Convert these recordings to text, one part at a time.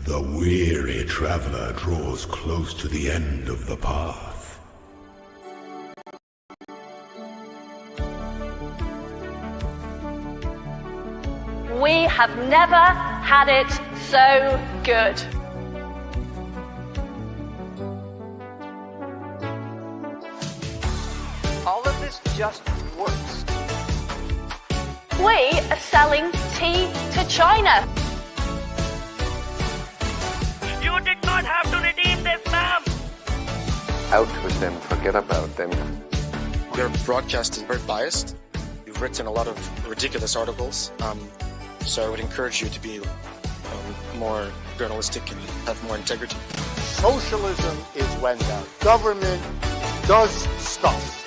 The weary traveler draws close to the end of the path. We have never had it so good. All of this just works. We are selling tea to China. You did not have to redeem this, ma'am! Out with them, forget about them. Your broadcast is very biased. You've written a lot of ridiculous articles, so I would encourage you to be more journalistic and have more integrity. Socialism is when the government does stuff.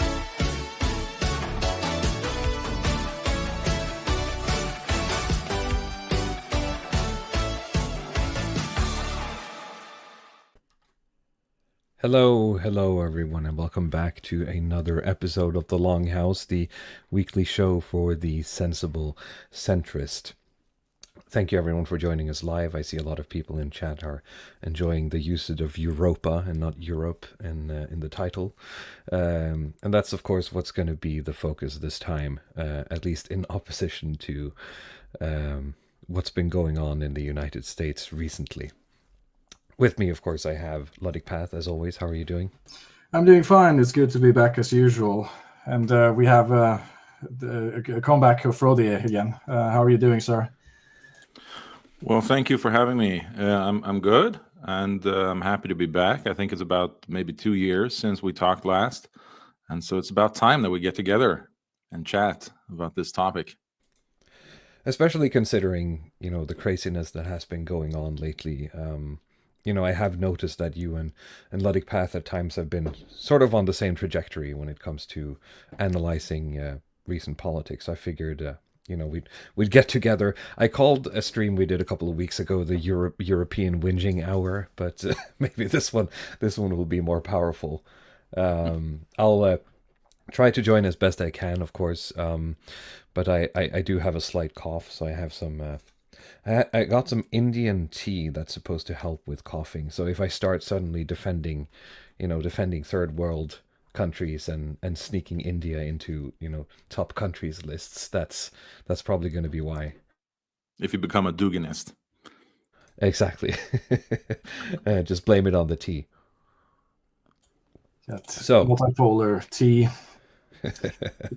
Hello everyone, and welcome back to another episode of the Longhouse, the weekly show for the sensible centrist. Thank you everyone for joining us live. I see a lot of people in chat are enjoying the usage of Europa and not Europe in the title. And that's of course what's going to be the focus this time, at least in opposition to what's been going on in the United States recently. With me, of course, I have Ludwig Path, as always. How are you doing? I'm doing fine. It's good to be back as usual. And we have a comeback of Frode again. How are you doing, sir? Well, thank you for having me. I'm good, and I'm happy to be back. I think it's about maybe 2 years since we talked last. And so it's about time that we get together and chat about this topic. Especially considering, the craziness that has been going on lately. I have noticed that you and Ludwig Path at times have been sort of on the same trajectory when it comes to analyzing recent politics. I figured, we'd get together. I called a stream we did a couple of weeks ago the European Whinging Hour, but maybe this one will be more powerful. I'll try to join as best I can, of course, but I do have a slight cough, so I have some... I got some Indian tea that's supposed to help with coughing. So if I start suddenly defending third world countries and sneaking India into, top countries lists, that's probably going to be why. If you become a Duginist. Exactly. Just blame it on the tea. So multipolar tea.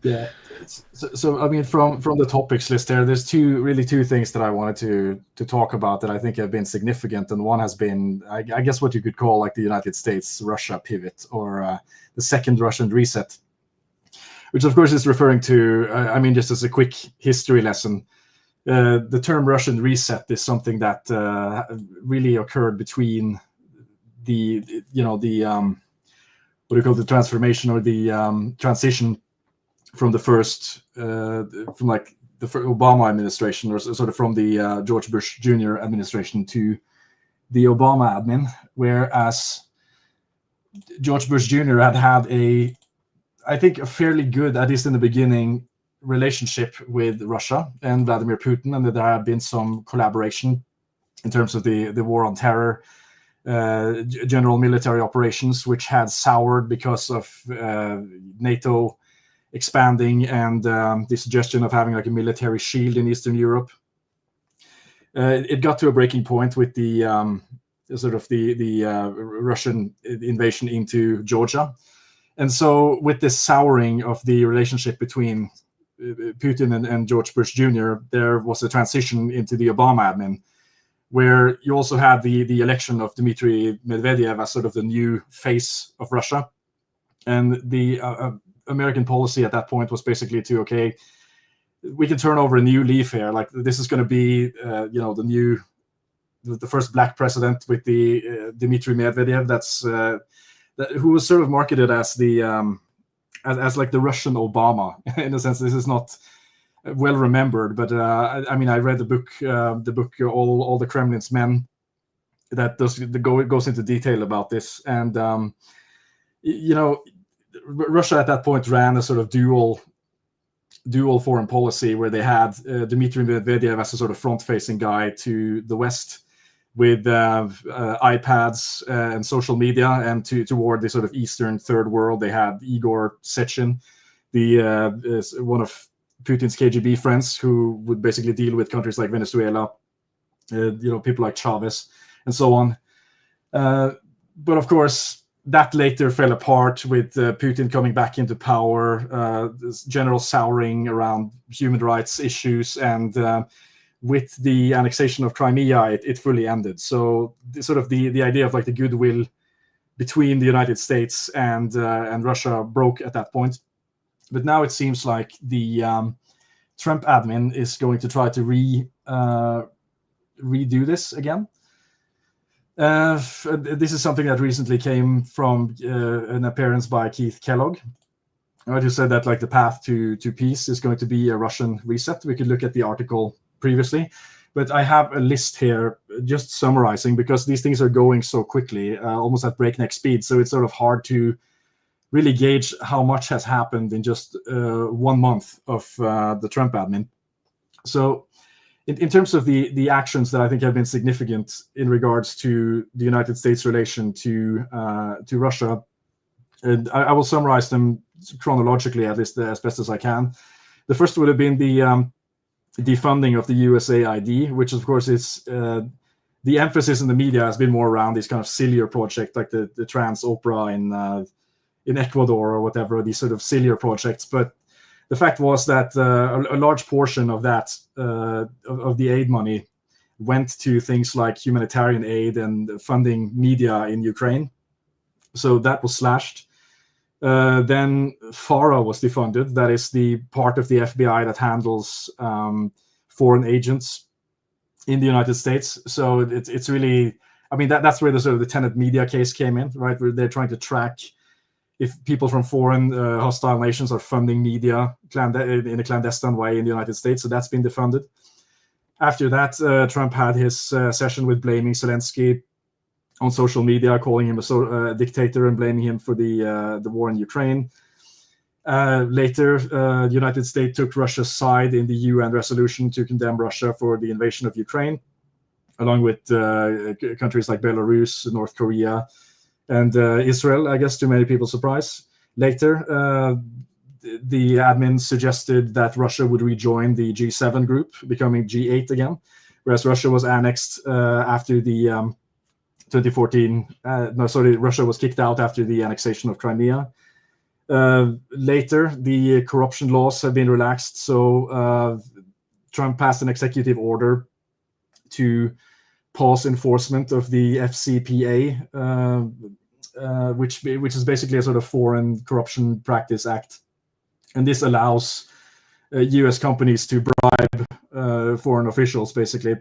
Yeah. So I mean, from the topics list there, there's two things that I wanted to talk about that I think have been significant, and one has been, I guess, what you could call like the United States-Russia pivot, or the second Russian reset, which of course is referring to, just as a quick history lesson, the term Russian reset is something that really occurred between the what do you call the transformation or the transition from the first, Obama administration, or sort of from the George Bush Jr. administration to the Obama admin, whereas George Bush Jr. had a fairly good, at least in the beginning, relationship with Russia and Vladimir Putin, and that there had been some collaboration in terms of the war on terror, general military operations, which had soured because of NATO expanding and the suggestion of having like a military shield in Eastern Europe. It got to a breaking point with the Russian invasion into Georgia. And so with this souring of the relationship between Putin and George Bush Jr., there was a transition into the Obama admin, where you also had the election of Dmitry Medvedev as sort of the new face of Russia. And the American policy at that point was basically we can turn over a new leaf here. Like, this is going to be, the first black president with the Dmitry Medvedev. Who was sort of marketed as the as like the Russian Obama in a sense. This is not well remembered, but I read the book All the Kremlin's Men, that goes into detail about this, and Russia at that point ran a sort of dual foreign policy where they had Dmitry Medvedev as a sort of front-facing guy to the West, with iPads and social media, and toward the sort of Eastern Third World, they had Igor Sechin, one of Putin's KGB friends, who would basically deal with countries like Venezuela, people like Chavez, and so on. But of course, that later fell apart with Putin coming back into power, this general souring around human rights issues, and with the annexation of Crimea, it fully ended. So the idea of like the goodwill between the United States and Russia broke at that point. But now it seems like the Trump admin is going to try to redo this again. This is something that recently came from an appearance by Keith Kellogg, right, who said that like the path to peace is going to be a Russian reset. We could look at the article previously, but I have a list here just summarizing, because these things are going so quickly, almost at breakneck speed. So it's sort of hard to really gauge how much has happened in just 1 month of the Trump admin. So in terms of the actions that I think have been significant in regards to the United States' relation to Russia, and I will summarize them chronologically, at least as best as I can. The first would have been the defunding of the USAID, which of course is the emphasis in the media has been more around these kind of sillier projects like the Trans Opera in Ecuador or whatever, these sort of sillier projects. But the fact was that a large portion of that of the aid money went to things like humanitarian aid and funding media in Ukraine. So that was slashed. Then FARA was defunded. That is the part of the FBI that handles foreign agents in the United States. So it's really, I mean, that's where the sort of the Tenet media case came in, right? Where they're trying to track if people from foreign hostile nations are funding media in a clandestine way in the United States. So that's been defunded. After that, Trump had his session with blaming Zelenskyy on social media, calling him a dictator and blaming him for the war in Ukraine. Later, the United States took Russia's side in the UN resolution to condemn Russia for the invasion of Ukraine, along with countries like Belarus, North Korea, and Israel, I guess, to many people's surprise. Later, the admin suggested that Russia would rejoin the G7 group, becoming G8 again, whereas Russia was annexed after the 2014. Russia was kicked out after the annexation of Crimea. Later, the corruption laws have been relaxed, so Trump passed an executive order to pause enforcement of the FCPA, which is basically a sort of Foreign Corruption Practice Act, and this allows U.S. companies to bribe foreign officials, basically.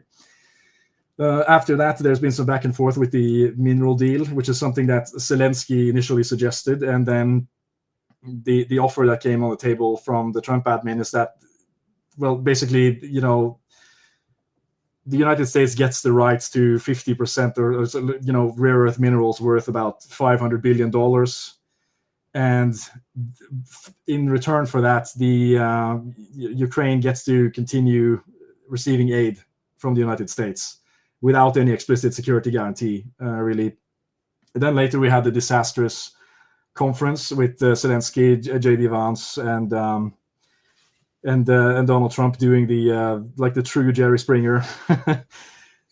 After that, there's been some back and forth with the mineral deal, which is something that Zelenskyy initially suggested, and then the offer that came on the table from the Trump admin is that, well, basically, the United States gets the rights to 50% or rare earth minerals worth about $500 billion. And in return for that, the Ukraine gets to continue receiving aid from the United States without any explicit security guarantee, really. And then later we had the disastrous conference with Zelenskyy, J.D. Vance, and Donald Trump doing the true Jerry Springer type,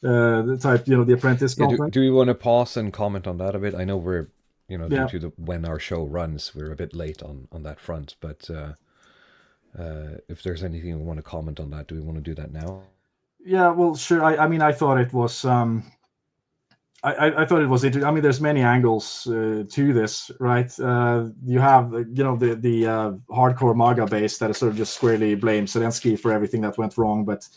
the Apprentice conference. Do we want to pause and comment on that a bit? I know we're, due to when our show runs, we're a bit late on that front. But if there's anything we want to comment on that, do we want to do that now? Yeah, well, sure. I thought it was. I thought it was interesting. I mean, there's many angles to this, right? You have, the hardcore MAGA base that sort of just squarely blames Zelenskyy for everything that went wrong. But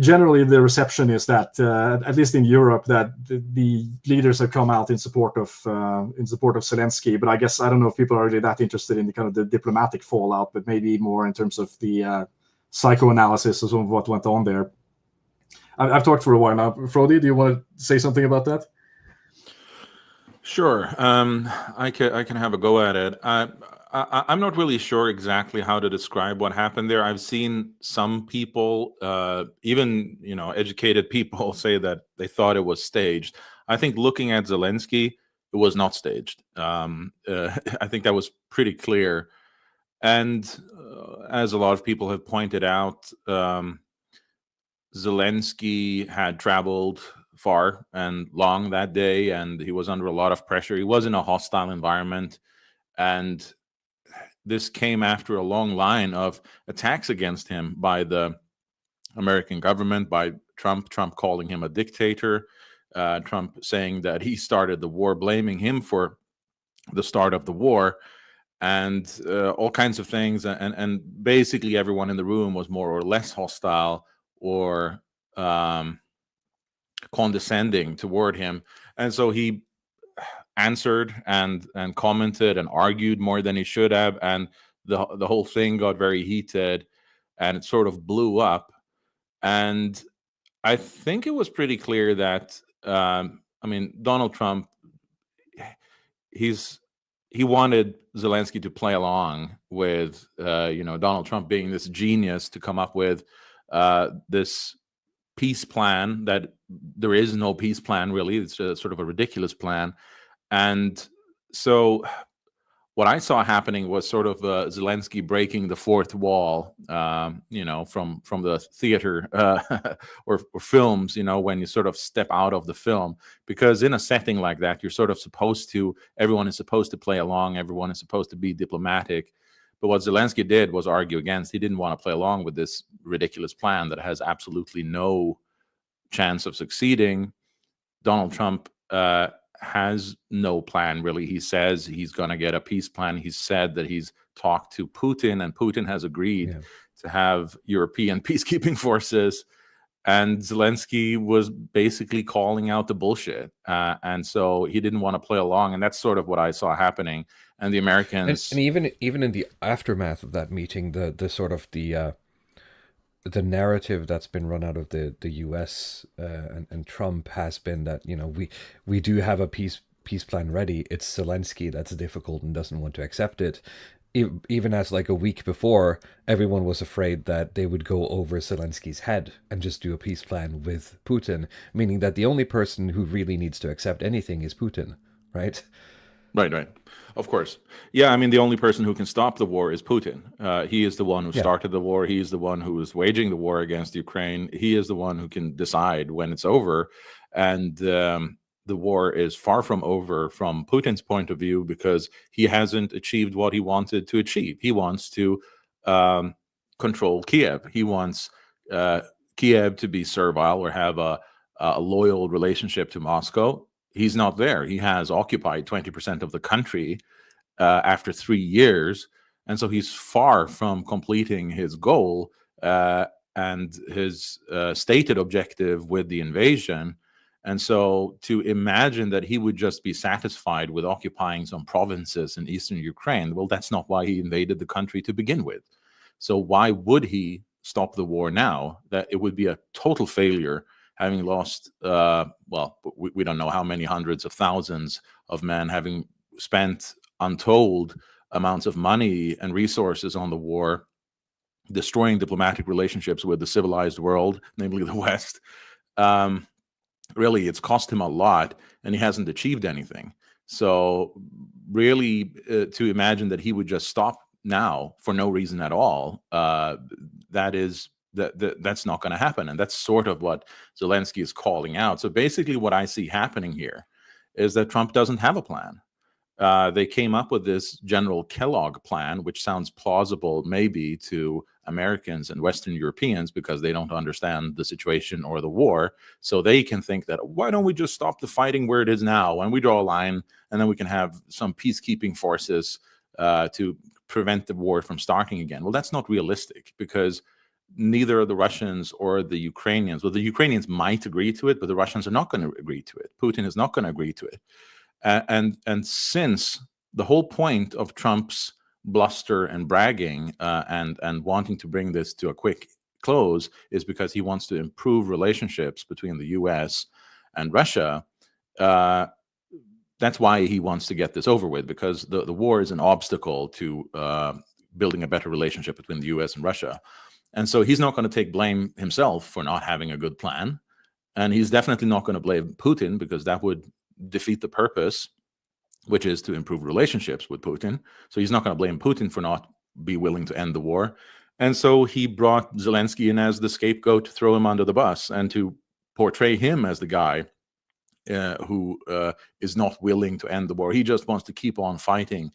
generally, the reception is that, at least in Europe, that the leaders have come out in support of Zelenskyy. But I guess I don't know if people are really that interested in the kind of the diplomatic fallout, but maybe more in terms of the psychoanalysis of what went on there. I've talked for a while now. Frody, do you want to say something about that? Sure. I can have a go at it. I'm not really sure exactly how to describe what happened there. I've seen some people, even educated people, say that they thought it was staged. I think looking at Zelensky, it was not staged. I think that was pretty clear. And as a lot of people have pointed out, Zelensky had traveled far and long that day, and he was under a lot of pressure. He was in a hostile environment, and this came after a long line of attacks against him by the American government, by Trump calling him a dictator, Trump saying that he started the war, blaming him for the start of the war, and all kinds of things. And basically everyone in the room was more or less hostile or condescending toward him. And so he answered and commented and argued more than he should have, and the whole thing got very heated, and it sort of blew up. And I think it was pretty clear that Donald Trump, he wanted Zelensky to play along with Donald Trump being this genius to come up with this peace plan that there is no peace plan, really. It's sort of a ridiculous plan. And so what I saw happening was sort of Zelensky breaking the fourth wall, from the theater or films, when you sort of step out of the film. Because in a setting like that, you're sort of everyone is supposed to play along, everyone is supposed to be diplomatic. But what Zelensky did was argue against. He didn't want to play along with this ridiculous plan that has absolutely no chance of succeeding. Donald Trump has no plan, really. He says he's going to get a peace plan. He's said that he's talked to Putin, and Putin has agreed to have European peacekeeping forces. And Zelensky was basically calling out the bullshit. And so he didn't want to play along. And that's sort of what I saw happening. And the Americans... And even in the aftermath of that meeting, the sort of the narrative that's been run out of the US and Trump has been that, we do have a peace plan ready. It's Zelensky that's difficult and doesn't want to accept it. Even as like a week before, everyone was afraid that they would go over Zelensky's head and just do a peace plan with Putin, meaning that the only person who really needs to accept anything is Putin, right? Right. Of course. Yeah, the only person who can stop the war is Putin. He is the one who started the war. He is the one who is waging the war against Ukraine. He is the one who can decide when it's over. And the war is far from over from Putin's point of view, because he hasn't achieved what he wanted to achieve. He wants to control Kiev. He wants Kiev to be servile or have a loyal relationship to Moscow. He's not there. He has occupied 20% of the country after 3 years. And so he's far from completing his goal and his stated objective with the invasion. And so to imagine that he would just be satisfied with occupying some provinces in eastern Ukraine, well, that's not why he invaded the country to begin with. So why would he stop the war now? That it would be a total failure, having lost, we don't know how many hundreds of thousands of men, having spent untold amounts of money and resources on the war, destroying diplomatic relationships with the civilized world, namely the West. Really, it's cost him a lot, and he hasn't achieved anything. So really, to imagine that he would just stop now for no reason at all, that's not going to happen. And that's sort of what Zelensky is calling out. So basically what I see happening here is that Trump doesn't have a plan. They came up with this General Kellogg plan, which sounds plausible maybe to Americans and Western Europeans because they don't understand the situation or the war. So they can think that, why don't we just stop the fighting where it is now and we draw a line, and then we can have some peacekeeping forces to prevent the war from starting again. Well, that's not realistic, because neither the Russians or the Ukrainians, well, the Ukrainians might agree to it, but the Russians are not going to agree to it. Putin is not going to agree to it. And since the whole point of Trump's bluster and bragging and wanting to bring this to a quick close is because he wants to improve relationships between the US and Russia, that's why he wants to get this over with, because the war is an obstacle to building a better relationship between the US and Russia. And so he's not going to take blame himself for not having a good plan. And he's definitely not going to blame Putin, because that would defeat the purpose, which is to improve relationships with Putin. So he's not going to blame Putin for not be willing to end the war. And so he brought Zelenskyy in as the scapegoat to throw him under the bus and to portray him as the guy who is not willing to end the war. He just wants to keep on fighting.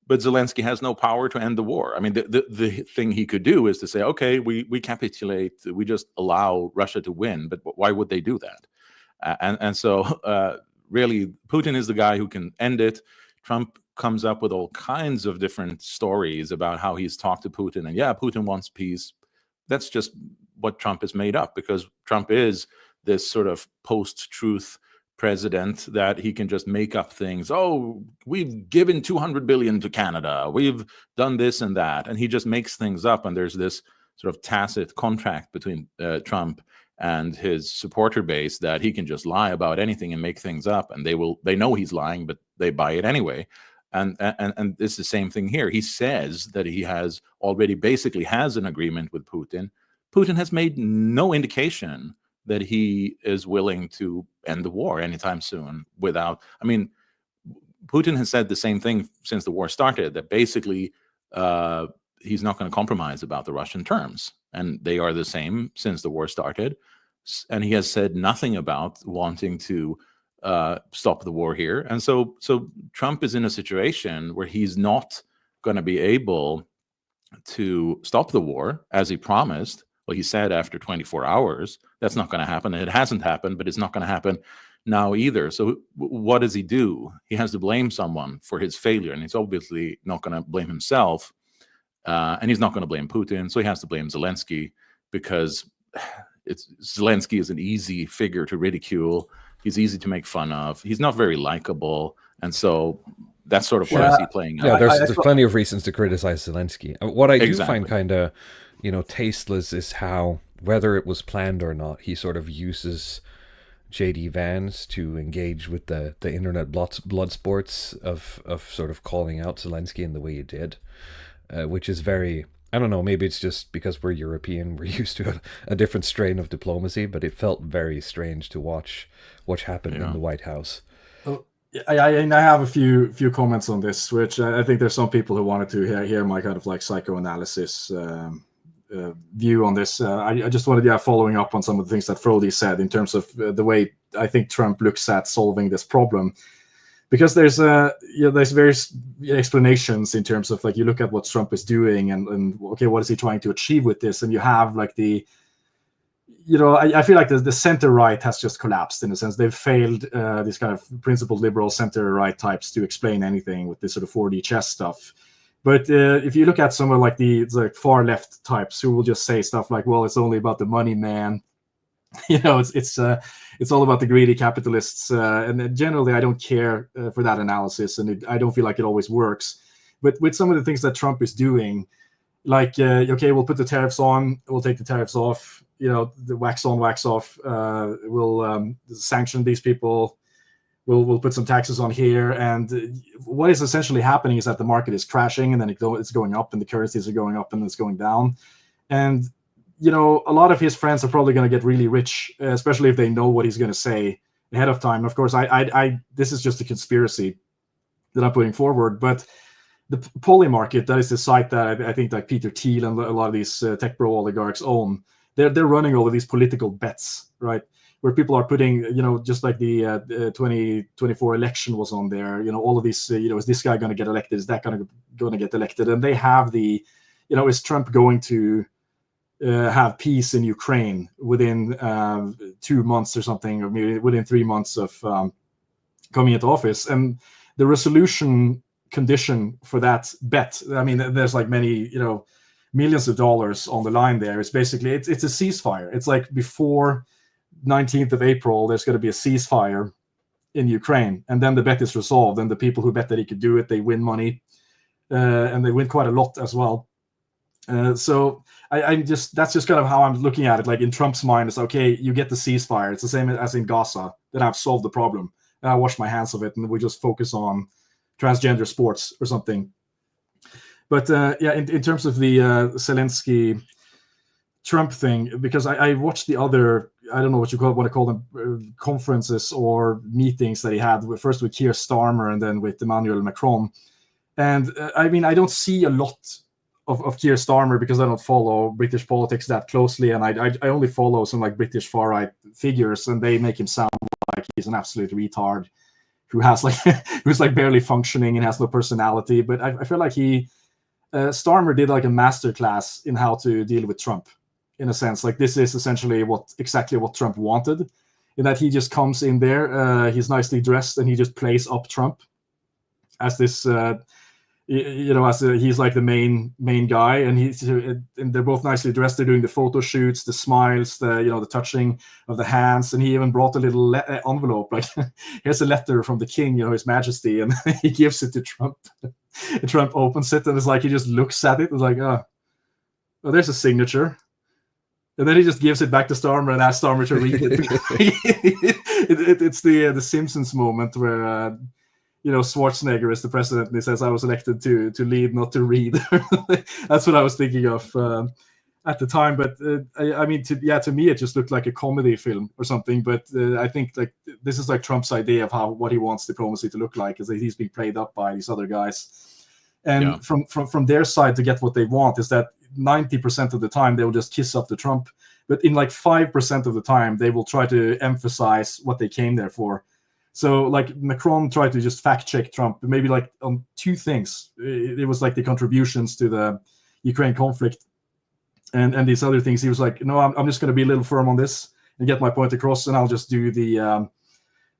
But Zelenskyy has no power to end the war. I mean, the thing he could do is to say, okay, we capitulate, we just allow Russia to win. But why would they do that? And so really, Putin is the guy who can end it. Trump comes up with all kinds of different stories about how he's talked to Putin. And yeah, Putin wants peace. That's just what Trump has made up, because Trump is this sort of post-truth president that he can just make up things. Oh, we've given 200 billion to Canada. We've done this and that. And he just makes things up. And there's this sort of tacit contract between Trump and his supporter base that he can just lie about anything and make things up. And they know he's lying, but they buy it anyway. And it's the same thing here. He says that he has already basically has an agreement with Putin. Putin has made no indication that he is willing to end the war anytime soon without, I mean, Putin has said the same thing since the war started, that basically he's not going to compromise about the Russian terms. And they are the same since the war started. And he has said nothing about wanting to stop the war here. And so Trump is in a situation where he's not going to be able to stop the war as he promised. Well, he said after 24 hours, that's not going to happen. And it hasn't happened, but it's not going to happen now either. So what does he do? He has to blame someone for his failure. And he's obviously not going to blame himself. And he's not going to blame Putin. So he has to blame Zelenskyy, because Zelenskyy is an easy figure to ridicule. He's easy to make fun of. He's not very likable. And so that's sort of what I see playing out. Yeah, there's plenty of reasons to criticize Zelenskyy. What I do find kind of, tasteless is how, whether it was planned or not, he sort of uses J.D. Vance to engage with the internet blood sports of sort of calling out Zelenskyy in the way he did, which is very, I don't know, maybe it's just because we're European, we're used to a different strain of diplomacy, but it felt very strange to watch what happened in the White House. I have a few comments on this, which I think there's some people who wanted to hear my kind of like psychoanalysis view on this. I just wanted, following up on some of the things that Frody said in terms of the way I think Trump looks at solving this problem, because there's various explanations in terms of, like, you look at what Trump is doing and okay, what is he trying to achieve with this, and you have like I feel like the center right has just collapsed in a sense. They've failed these kind of principled liberal center right types to explain anything with this sort of 4D chess stuff. But if you look at some of like the far left types who will just say stuff like, well, it's only about the money, man. It's all about the greedy capitalists. And generally, I don't care for that analysis, and I don't feel like it always works. But with some of the things that Trump is doing, like, okay, we'll put the tariffs on, we'll take the tariffs off, the wax on, wax off, we'll sanction these people, we'll put some taxes on here. And what is essentially happening is that the market is crashing, and then it's going up, and the currencies are going up, and it's going down. And, a lot of his friends are probably going to get really rich, especially if they know what he's going to say ahead of time. Of course, this is just a conspiracy that I'm putting forward, but the Poly Market, that is the site that I think like Peter Thiel and a lot of these tech bro oligarchs own. They're running all of these political bets, right? Where people are putting, just like the 2024 election was on there. All of these, is this guy going to get elected? Is that going to get elected? And they have is Trump going to have peace in Ukraine within 2 months or something, or maybe within 3 months of coming into office? And the resolution condition for that bet, I mean, there's like many, millions of dollars on the line there. It's basically, it's a ceasefire. It's like before 19th of April, there's going to be a ceasefire in Ukraine, and then the bet is resolved, and the people who bet that he could do it, they win money, and they win quite a lot as well. So that's just kind of how I'm looking at it. Like, in Trump's mind, it's okay, you get the ceasefire. It's the same as in Gaza. Then I've solved the problem. I wash my hands of it, and we just focus on transgender sports or something. But in terms of the Zelenskyy Trump thing, because I watched the other, I don't know what you want to call them, conferences or meetings that he had, first with Keir Starmer and then with Emmanuel Macron. And I mean, I don't see a lot of Keir Starmer because I don't follow British politics that closely, and I only follow some like British far-right figures, and they make him sound like he's an absolute retard who has like who's like barely functioning and has no personality. But I feel like Starmer did like a masterclass in how to deal with Trump, in a sense. Like, this is essentially exactly what Trump wanted, in that he just comes in there, he's nicely dressed, and he just plays up Trump as this he's like the main guy, and they're both nicely dressed. They're doing the photo shoots, the smiles, the touching of the hands, and he even brought a little envelope, like here's a letter from the king, His Majesty, and he gives it to Trump. And Trump opens it, and it's like he just looks at it, and like, oh, there's a signature. And then he just gives it back to Starmer and asks Starmer to read it. It's the Simpsons moment where Schwarzenegger is the president, and he says, "I was elected to lead, not to read." That's what I was thinking of at the time. But I mean, to me, it just looked like a comedy film or something. But I think like this is like Trump's idea of what he wants diplomacy to look like, is that he's being played up by these other guys. And from their side, to get what they want is that 90% of the time they will just kiss up to Trump, but in like 5% of the time they will try to emphasize what they came there for. So like Macron tried to just fact check Trump, maybe like on two things. It was like the contributions to the Ukraine conflict and these other things. He was like, no, I'm just going to be a little firm on this and get my point across, and I'll just do the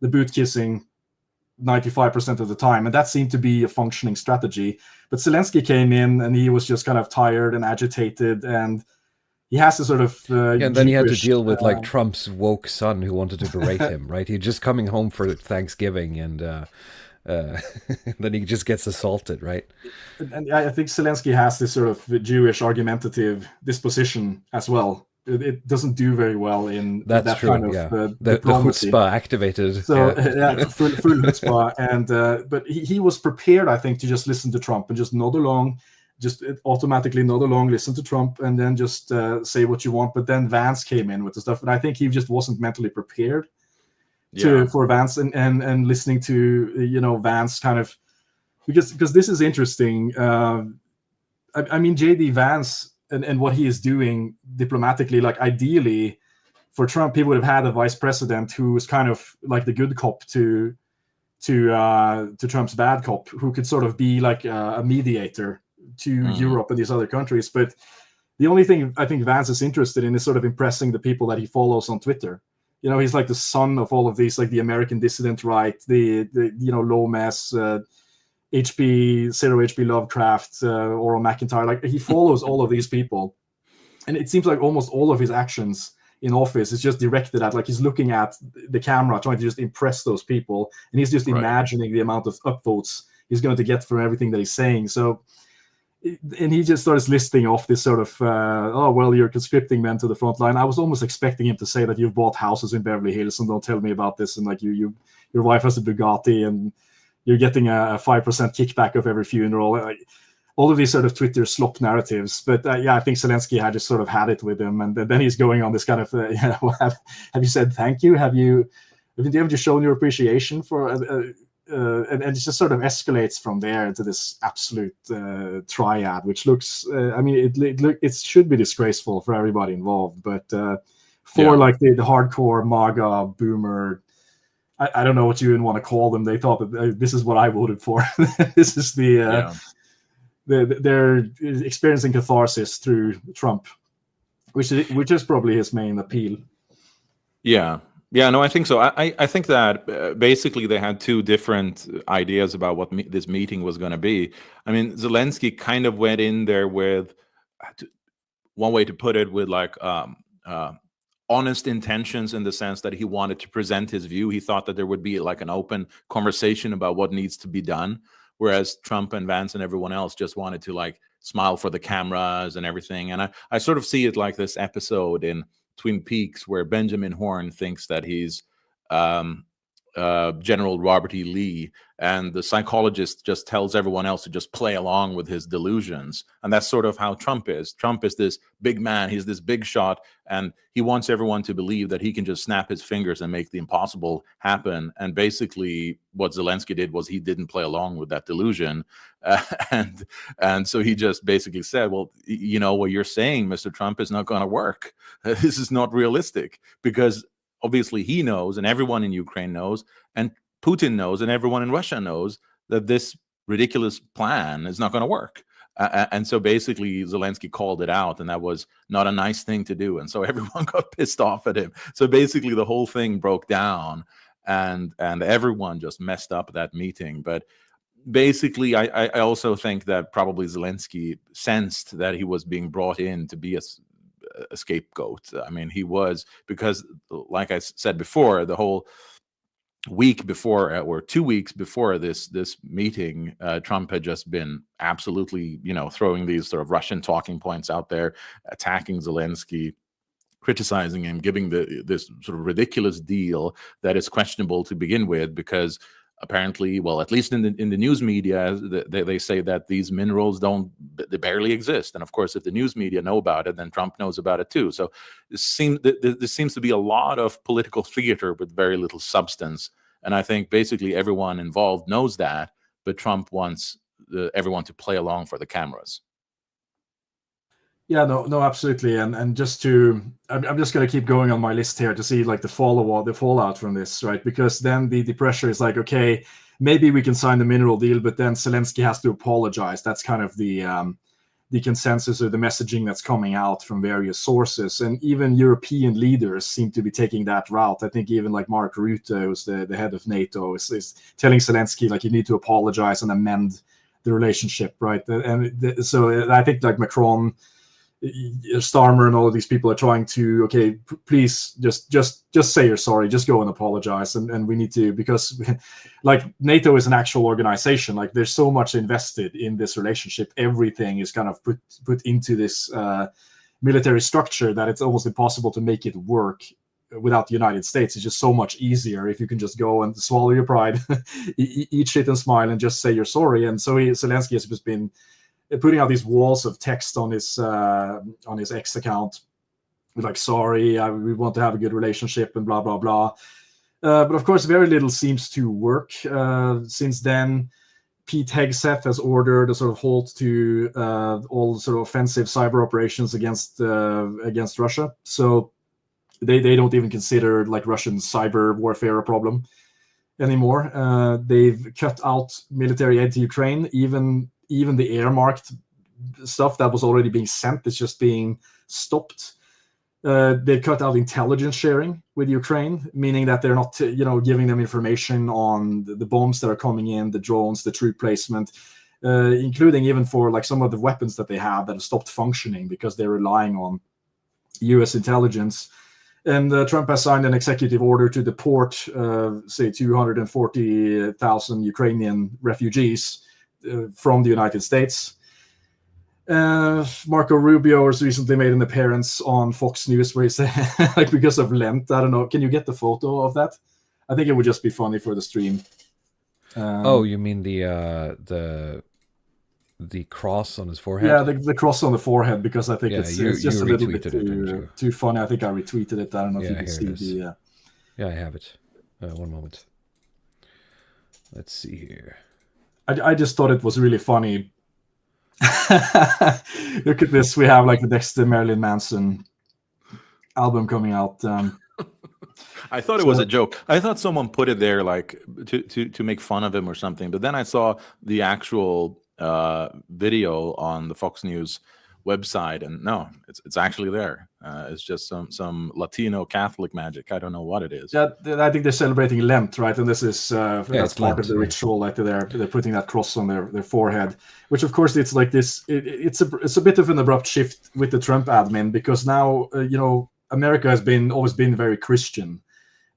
boot kissing 95% of the time. And that seemed to be a functioning strategy. But Zelenskyy came in, and he was just kind of tired and agitated, and he has to sort of and then he had to deal with like Trump's woke son who wanted to berate him, right? He's just coming home for Thanksgiving, and then he just gets assaulted, right? And I think Zelenskyy has this sort of Jewish argumentative disposition as well. It doesn't do very well in that true, kind of the chutzpah activated. So full chutzpah, and but he was prepared, I think, to just listen to Trump and just nod along, just automatically nod along, listen to Trump, and then just say what you want. But then Vance came in with the stuff, and I think he just wasn't mentally prepared for Vance and listening to Vance kind of, because this is interesting. I mean, JD Vance. And what he is doing diplomatically, like ideally for Trump, he would have had a vice president who was kind of like the good cop to Trump's bad cop, who could sort of be like a mediator to Europe and these other countries. But the only thing I think Vance is interested in is sort of impressing the people that he follows on Twitter. He's like the son of all of these, like the American dissident right, the Lomas, Zero HP Lovecraft, Oral McIntyre. Like, he follows all of these people, and it seems like almost all of his actions in office is just directed at, like, he's looking at the camera trying to just impress those people, and he's just imagining the amount of upvotes he's going to get from everything that he's saying. So, and he just starts listing off this sort of you're conscripting men to the front line. I was almost expecting him to say that you've bought houses in Beverly Hills and don't tell me about this, and like your wife has a Bugatti, and you're getting a 5% kickback of every funeral. All of these sort of Twitter slop narratives. But I think Zelenskyy had just sort of had it with him. And then he's going on this kind of, have you said thank you? Have you just shown your appreciation for, and it just sort of escalates from there into this absolute triad, which looks, it should be disgraceful for everybody involved. But like the hardcore MAGA boomer, I don't know what you even want to call them. They thought that this is what I voted for. This is they're experiencing catharsis through Trump, which is probably his main appeal. Yeah, no, I think so. I think that basically they had two different ideas about what this meeting was going to be. I mean, Zelenskyy kind of went in there with, one way to put it, with like honest intentions, in the sense that he wanted to present his view. He thought that there would be like an open conversation about what needs to be done, whereas Trump and Vance and everyone else just wanted to like smile for the cameras and everything. And I sort of see it like this episode in Twin Peaks where Benjamin Horne thinks that he's General Robert E. Lee, and the psychologist just tells everyone else to just play along with his delusions. And that's sort of how Trump is. Trump is this big man, he's this big shot, and he wants everyone to believe that he can just snap his fingers and make the impossible happen. And basically what Zelenskyy did was he didn't play along with that delusion. And so he just basically said, well, you know, what you're saying, Mr. Trump, is not going to work. This is not realistic, because obviously he knows, and everyone in Ukraine knows, and Putin knows, and everyone in Russia knows, that this ridiculous plan is not going to work. And so basically Zelenskyy called it out, and that was not a nice thing to do. And so everyone got pissed off at him. So basically the whole thing broke down, and everyone just messed up that meeting. But basically, I also think that probably Zelenskyy sensed that he was being brought in to be a scapegoat. I mean, he was, because like I said before, the whole week before, or 2 weeks before this meeting, Trump had just been absolutely, you know, throwing these sort of Russian talking points out there, attacking Zelenskyy, criticizing him, giving this sort of ridiculous deal that is questionable to begin with, because apparently, well, at least in the news media, they say that these minerals they barely exist. And of course, if the news media know about it, then Trump knows about it too. So this seems to be a lot of political theater with very little substance. And I think basically everyone involved knows that, but Trump wants everyone to play along for the cameras. Yeah, no, absolutely. And I'm just going to keep going on my list here to see like the fallout from this, right? Because then the pressure is like, okay, maybe we can sign the mineral deal, but then Zelenskyy has to apologize. That's kind of the consensus or the messaging that's coming out from various sources. And even European leaders seem to be taking that route. I think even like Mark Rutte, who's the head of NATO, is telling Zelenskyy, like, you need to apologize and amend the relationship, right? So I think like Macron, Starmer, and all of these people are trying to, okay, please just say you're sorry, just go and apologize, and we need to, because like NATO is an actual organization, like there's so much invested in this relationship, everything is kind of put into this military structure that it's almost impossible to make it work without the United States. It's just so much easier if you can just go and swallow your pride, eat shit and smile, and just say you're sorry. And so Zelenskyy has just been putting out these walls of text on his X account with like, sorry, we want to have a good relationship and blah blah blah. But of course, very little seems to work. Since then, Pete Hegseth has ordered a sort of halt to all sort of offensive cyber operations against Russia. So they don't even consider like Russian cyber warfare a problem anymore. They've cut out military aid to Ukraine. Even the earmarked stuff that was already being sent is just being stopped. They've cut out intelligence sharing with Ukraine, meaning that they're not, giving them information on the bombs that are coming in, the drones, the troop placement, including even for like some of the weapons that they have that have stopped functioning because they're relying on U.S. intelligence. And Trump has signed an executive order to deport, say, 240,000 Ukrainian refugees from the United States. Marco Rubio has recently made an appearance on Fox News where he said, like, because of Lent, I don't know, can you get the photo of that? I think it would just be funny for the stream. You mean the cross on his forehead? Yeah, the cross on the forehead, because I think it's just a little bit too funny. I think I retweeted it. I don't know if you can see the... Yeah, I have it. One moment. Let's see here. I just thought it was really funny. Look at this. We have like the next Marilyn Manson album coming out. I thought it was a joke. I thought someone put it there like to make fun of him or something. But then I saw the actual video on the Fox News website, and no, it's actually there. It's just some Latino Catholic magic. I don't know what it is. Yeah, I think they're celebrating Lent, right? And this is that's part of the ritual. Like they're putting that cross on their forehead, which of course it's like this. It's a bit of an abrupt shift with the Trump admin, because now America has always been very Christian,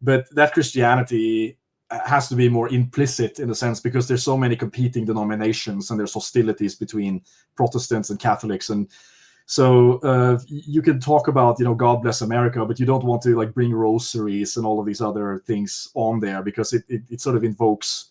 but that Christianity has to be more implicit in a sense, because there's so many competing denominations and there's hostilities between Protestants and Catholics, and So you can talk about, God bless America, but you don't want to like bring rosaries and all of these other things on there because it sort of invokes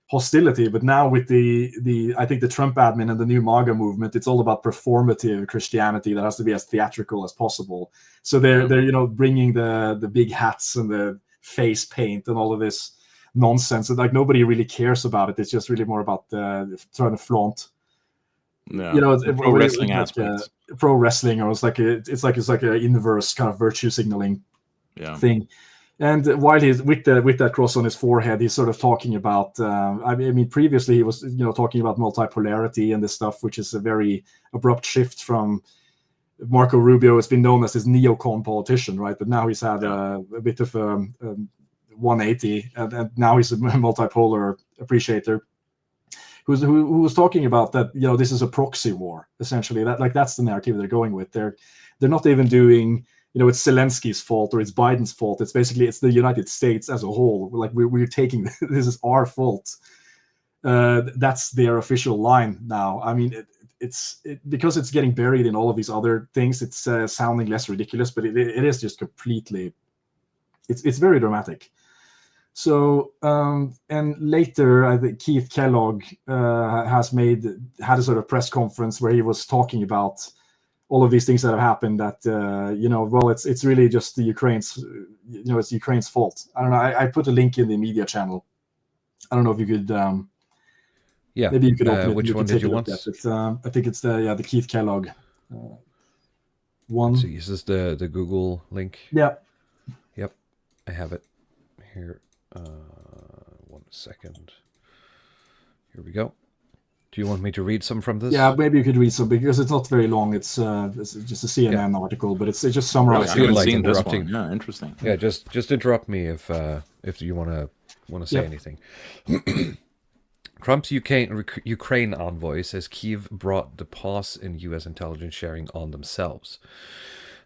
hostility. But now with the I think the Trump admin and the new MAGA movement, it's all about performative Christianity that has to be as theatrical as possible. So they're bringing the big hats and the face paint and all of this nonsense, and like nobody really cares about it. It's just really more about trying to flaunt. Yeah, pro wrestling aspects. Pro wrestling, or it's like an inverse kind of virtue signaling thing. And while he's with that cross on his forehead, he's sort of talking about. I mean, previously he was talking about multipolarity and this stuff, which is a very abrupt shift from Marco Rubio. Has been known as this neocon politician, right? But now he's had a bit of a 180, and now he's a multipolar appreciator. Who was talking about that? This is a proxy war, essentially. That's the narrative they're going with. They're not even doing. It's Zelenskyy's fault or it's Biden's fault. It's basically the United States as a whole. Like we're taking this is our fault. That's their official line now. I mean, it's because it's getting buried in all of these other things. It's sounding less ridiculous, but it is just completely. It's very dramatic. So and later, I think Keith Kellogg had a sort of press conference where he was talking about all of these things that have happened. That it's really just the Ukraine's, it's Ukraine's fault. I don't know. I put a link in the media channel. I don't know if you could. Maybe you could open it. Which one did you want? I think it's the Keith Kellogg one. Let's see, is this the Google link? Yeah. Yep, I have it here. 1 second. Here we go. Do you want me to read some from this? Yeah, maybe you could read some because it's not very long. It's just a CNN article, but it's just summarized. I haven't seen interrupting. This one. Yeah, interesting. Yeah, just interrupt me if you want to say anything. Trump's Ukraine envoy says Kyiv brought the pause in U.S. intelligence sharing on themselves.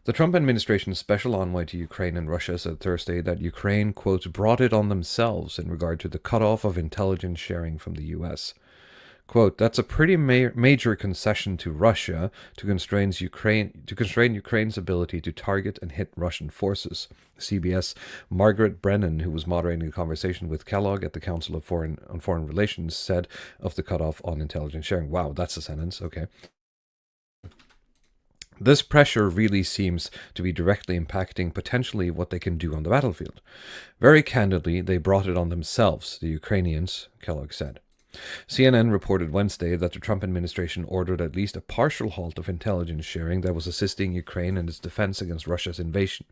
The Trump administration's special envoy to Ukraine and Russia said Thursday that Ukraine, quote, brought it on themselves in regard to the cutoff of intelligence sharing from the U.S. Quote, that's a pretty major concession to Russia to constrain Ukraine's ability to target and hit Russian forces. CBS Margaret Brennan, who was moderating a conversation with Kellogg at the Council of Foreign Relations, said of the cutoff on intelligence sharing. Wow, that's a sentence. Okay. This pressure really seems to be directly impacting potentially what they can do on the battlefield. Very candidly, they brought it on themselves, the Ukrainians, Kellogg said. CNN reported Wednesday that the Trump administration ordered at least a partial halt of intelligence sharing that was assisting Ukraine in its defense against Russia's invasion.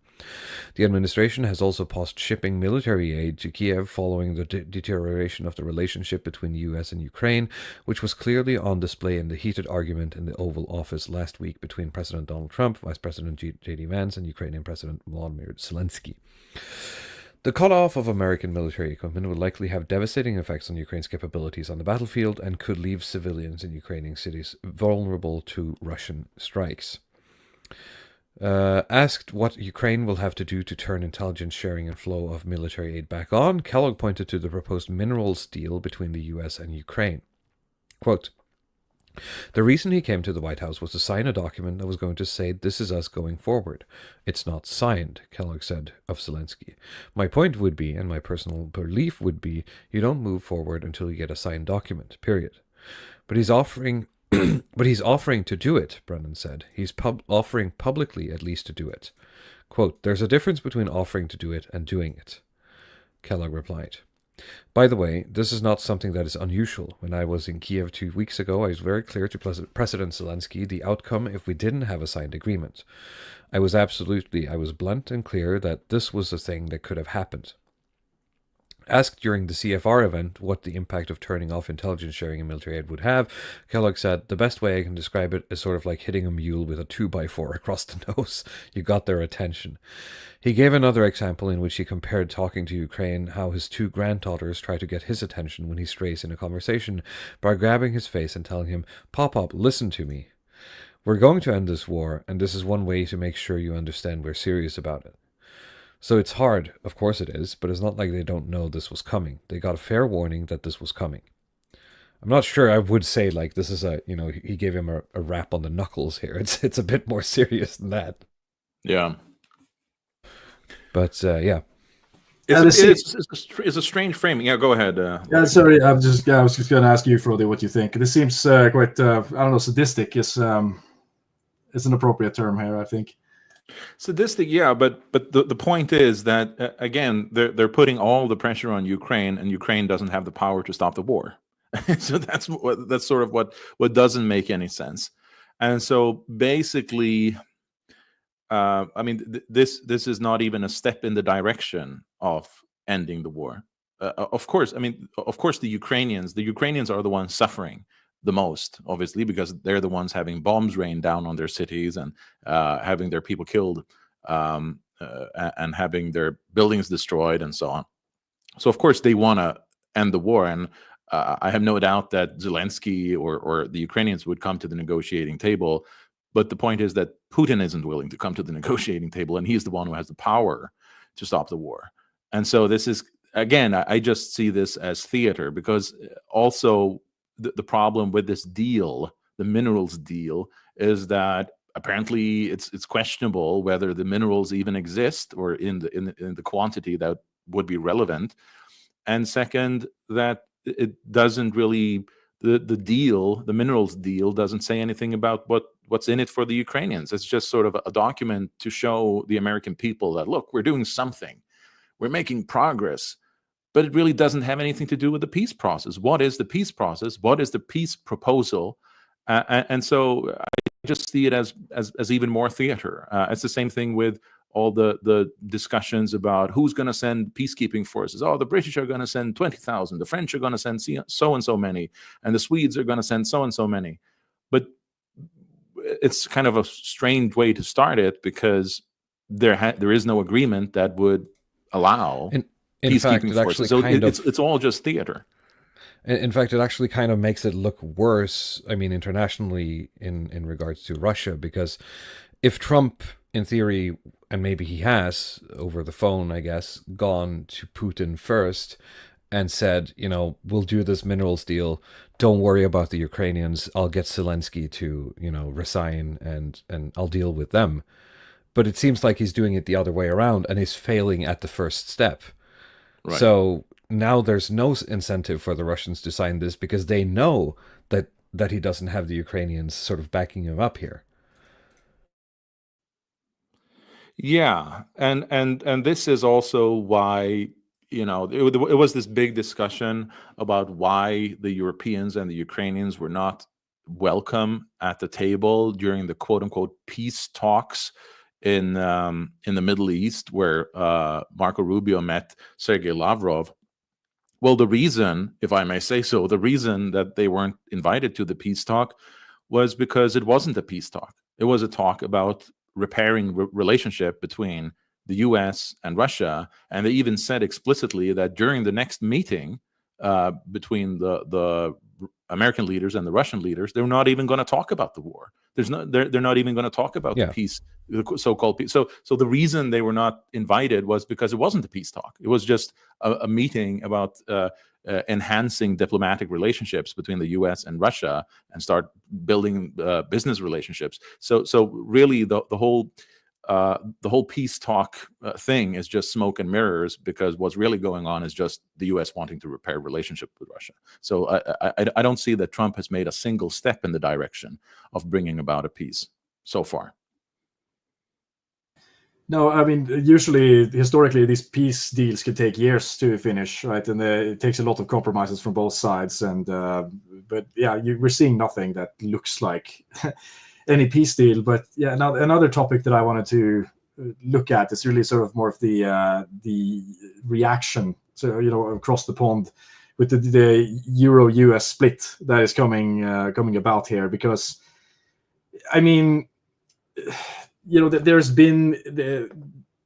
The administration has also paused shipping military aid to Kiev following the deterioration of the relationship between the U.S. and Ukraine, which was clearly on display in the heated argument in the Oval Office last week between President Donald Trump, Vice President J.D. Vance, and Ukrainian President Volodymyr Zelenskyy. The cutoff of American military equipment would likely have devastating effects on Ukraine's capabilities on the battlefield and could leave civilians in Ukrainian cities vulnerable to Russian strikes. Asked what Ukraine will have to do to turn intelligence sharing and flow of military aid back on, Kellogg pointed to the proposed minerals deal between the U.S. and Ukraine. Quote, the reason he came to the White House was to sign a document that was going to say this is us going forward. It's not signed, Kellogg said of Zelenskyy. My point would be, and my personal belief would be, you don't move forward until you get a signed document, period. But he's offering to do it, Brennan said. He's offering publicly at least to do it. Quote, there's a difference between offering to do it and doing it, Kellogg replied. By the way, this is not something that is unusual. When I was in Kiev 2 weeks ago, I was very clear to President Zelenskyy the outcome if we didn't have a signed agreement. I was blunt and clear that this was a thing that could have happened. Asked during the CFR event what the impact of turning off intelligence sharing and military aid would have, Kellogg said, the best way I can describe it is sort of like hitting a mule with a 2x4 across the nose. You got their attention. He gave another example in which he compared talking to Ukraine how his 2 granddaughters try to get his attention when he strays in a conversation by grabbing his face and telling him, Pop, listen to me. We're going to end this war, and this is one way to make sure you understand we're serious about it. So it's hard, of course it is, but it's not like they don't know this was coming. They got a fair warning that this was coming. I'm not sure I would say like this is a, he gave him a rap on the knuckles here. It's a bit more serious than that. Yeah. But yeah. It's a strange framing. Yeah, go ahead. Yeah, sorry, I was just going to ask you, Frode, what you think. This seems quite, I don't know, sadistic is an appropriate term here, I think. Sadistic, yeah, but the point is that again, they're putting all the pressure on Ukraine, and Ukraine doesn't have the power to stop the war. So that's sort of what doesn't make any sense. And so basically, I mean, this is not even a step in the direction of ending the war. Of course, the Ukrainians are the ones suffering the most, obviously, because they're the ones having bombs rain down on their cities and having their people killed and having their buildings destroyed and so on. So, of course, they want to end the war. And I have no doubt that Zelenskyy or the Ukrainians would come to the negotiating table. But the point is that Putin isn't willing to come to the negotiating table, and he's the one who has the power to stop the war. And so this is, again, I just see this as theater, because also the problem with this deal, the minerals deal, is that apparently it's questionable whether the minerals even exist or in the quantity that would be relevant. And second, that it doesn't really, the minerals deal doesn't say anything about what's in it for the Ukrainians. It's just sort of a document to show the American people that, look, we're doing something, we're making progress. But it really doesn't have anything to do with the peace process. What is the peace process? What is the peace proposal? And so I just see it as even more theater. It's the same thing with all the discussions about who's going to send peacekeeping forces. Oh, the British are going to send 20,000. The French are going to send so and so many, and the Swedes are going to send so and so many. But it's kind of a strange way to start it, because there is no agreement that would allow. In fact, it actually so it's all just theater. In fact, it actually kind of makes it look worse, I mean, internationally in regards to Russia, because if Trump, in theory, and maybe he has, over the phone, I guess, gone to Putin first and said, we'll do this minerals deal, don't worry about the Ukrainians, I'll get Zelenskyy to, resign and I'll deal with them. But it seems like he's doing it the other way around, and he's failing at the first step. Right. So now there's no incentive for the Russians to sign this, because they know that he doesn't have the Ukrainians sort of backing him up here. Yeah, and this is also why, it was this big discussion about why the Europeans and the Ukrainians were not welcome at the table during the quote unquote peace talks in the Middle East, where Marco Rubio met Sergei Lavrov. Well, the reason, if I may say so, the reason that they weren't invited to the peace talk was because it wasn't a peace talk. It was a talk about repairing relationship between the U.S. and Russia, and they even said explicitly that during the next meeting between the American leaders and the Russian leaders, they're not even going to talk about the war. They're not even going to talk about the peace, the so-called peace. So the reason they were not invited was because it wasn't a peace talk. It was just a meeting about enhancing diplomatic relationships between the U.S. and Russia and start building business relationships. So really the whole peace talk thing is just smoke and mirrors, because what's really going on is just the U.S. wanting to repair relationship with Russia. So I don't see that Trump has made a single step in the direction of bringing about a peace so far. No, I mean, usually, historically, these peace deals can take years to finish, right? And it takes a lot of compromises from both sides. And but yeah, we're seeing nothing that looks like any peace deal. But yeah, now another topic that I wanted to look at is really sort of more of the reaction, so across the pond, with the Euro-US split that is coming about here, because I mean, there's been the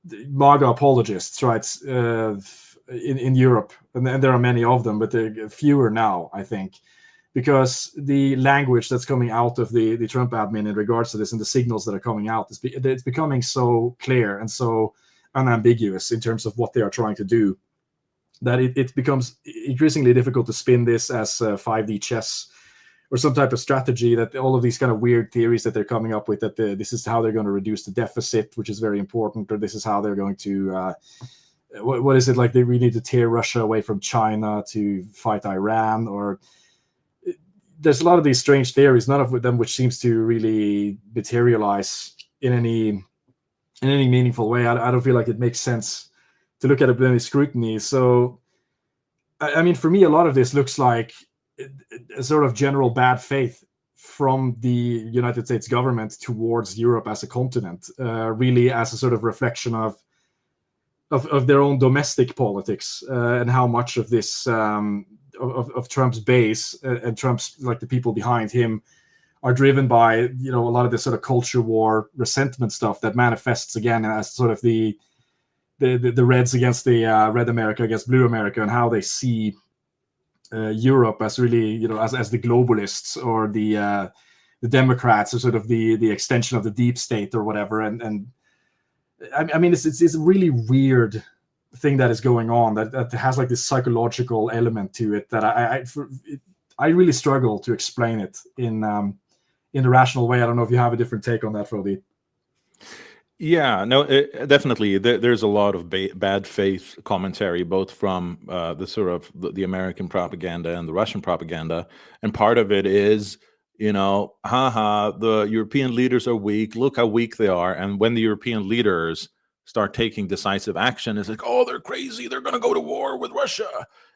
MAGA apologists, right, in Europe, and there are many of them, but there are fewer now, I think, because the language that's coming out of the Trump admin in regards to this and the signals that are coming out, it's becoming so clear and so unambiguous in terms of what they are trying to do, that it becomes increasingly difficult to spin this as 5D chess or some type of strategy, that all of these kind of weird theories that they're coming up with, that this is how they're going to reduce the deficit, which is very important, or this is how they're going to, what is it, like we need to tear Russia away from China to fight Iran, or there's a lot of these strange theories, none of them which seems to really materialize in any meaningful way. I don't feel like it makes sense to look at it with any scrutiny. So, I mean, for me, a lot of this looks like a sort of general bad faith from the United States government towards Europe as a continent, really as a sort of reflection of their own domestic politics, and how much of this of Trump's base and Trump's, like, the people behind him, are driven by, a lot of this sort of culture war resentment stuff that manifests again as sort of the Reds against the Red America against Blue America, and how they see Europe as really, as the globalists, or the Democrats, or sort of the extension of the deep state or whatever. And I mean, it's a really weird thing that is going on, that has like this psychological element to it that I really struggle to explain it in a rational way. I don't know if you have a different take on that, Frody. Yeah, no, definitely. There's a lot of bad faith commentary, both from the sort of the American propaganda and the Russian propaganda. And part of it is, the European leaders are weak. Look how weak they are. And when the European leaders start taking decisive action, it's like, oh, they're crazy. They're going to go to war with Russia.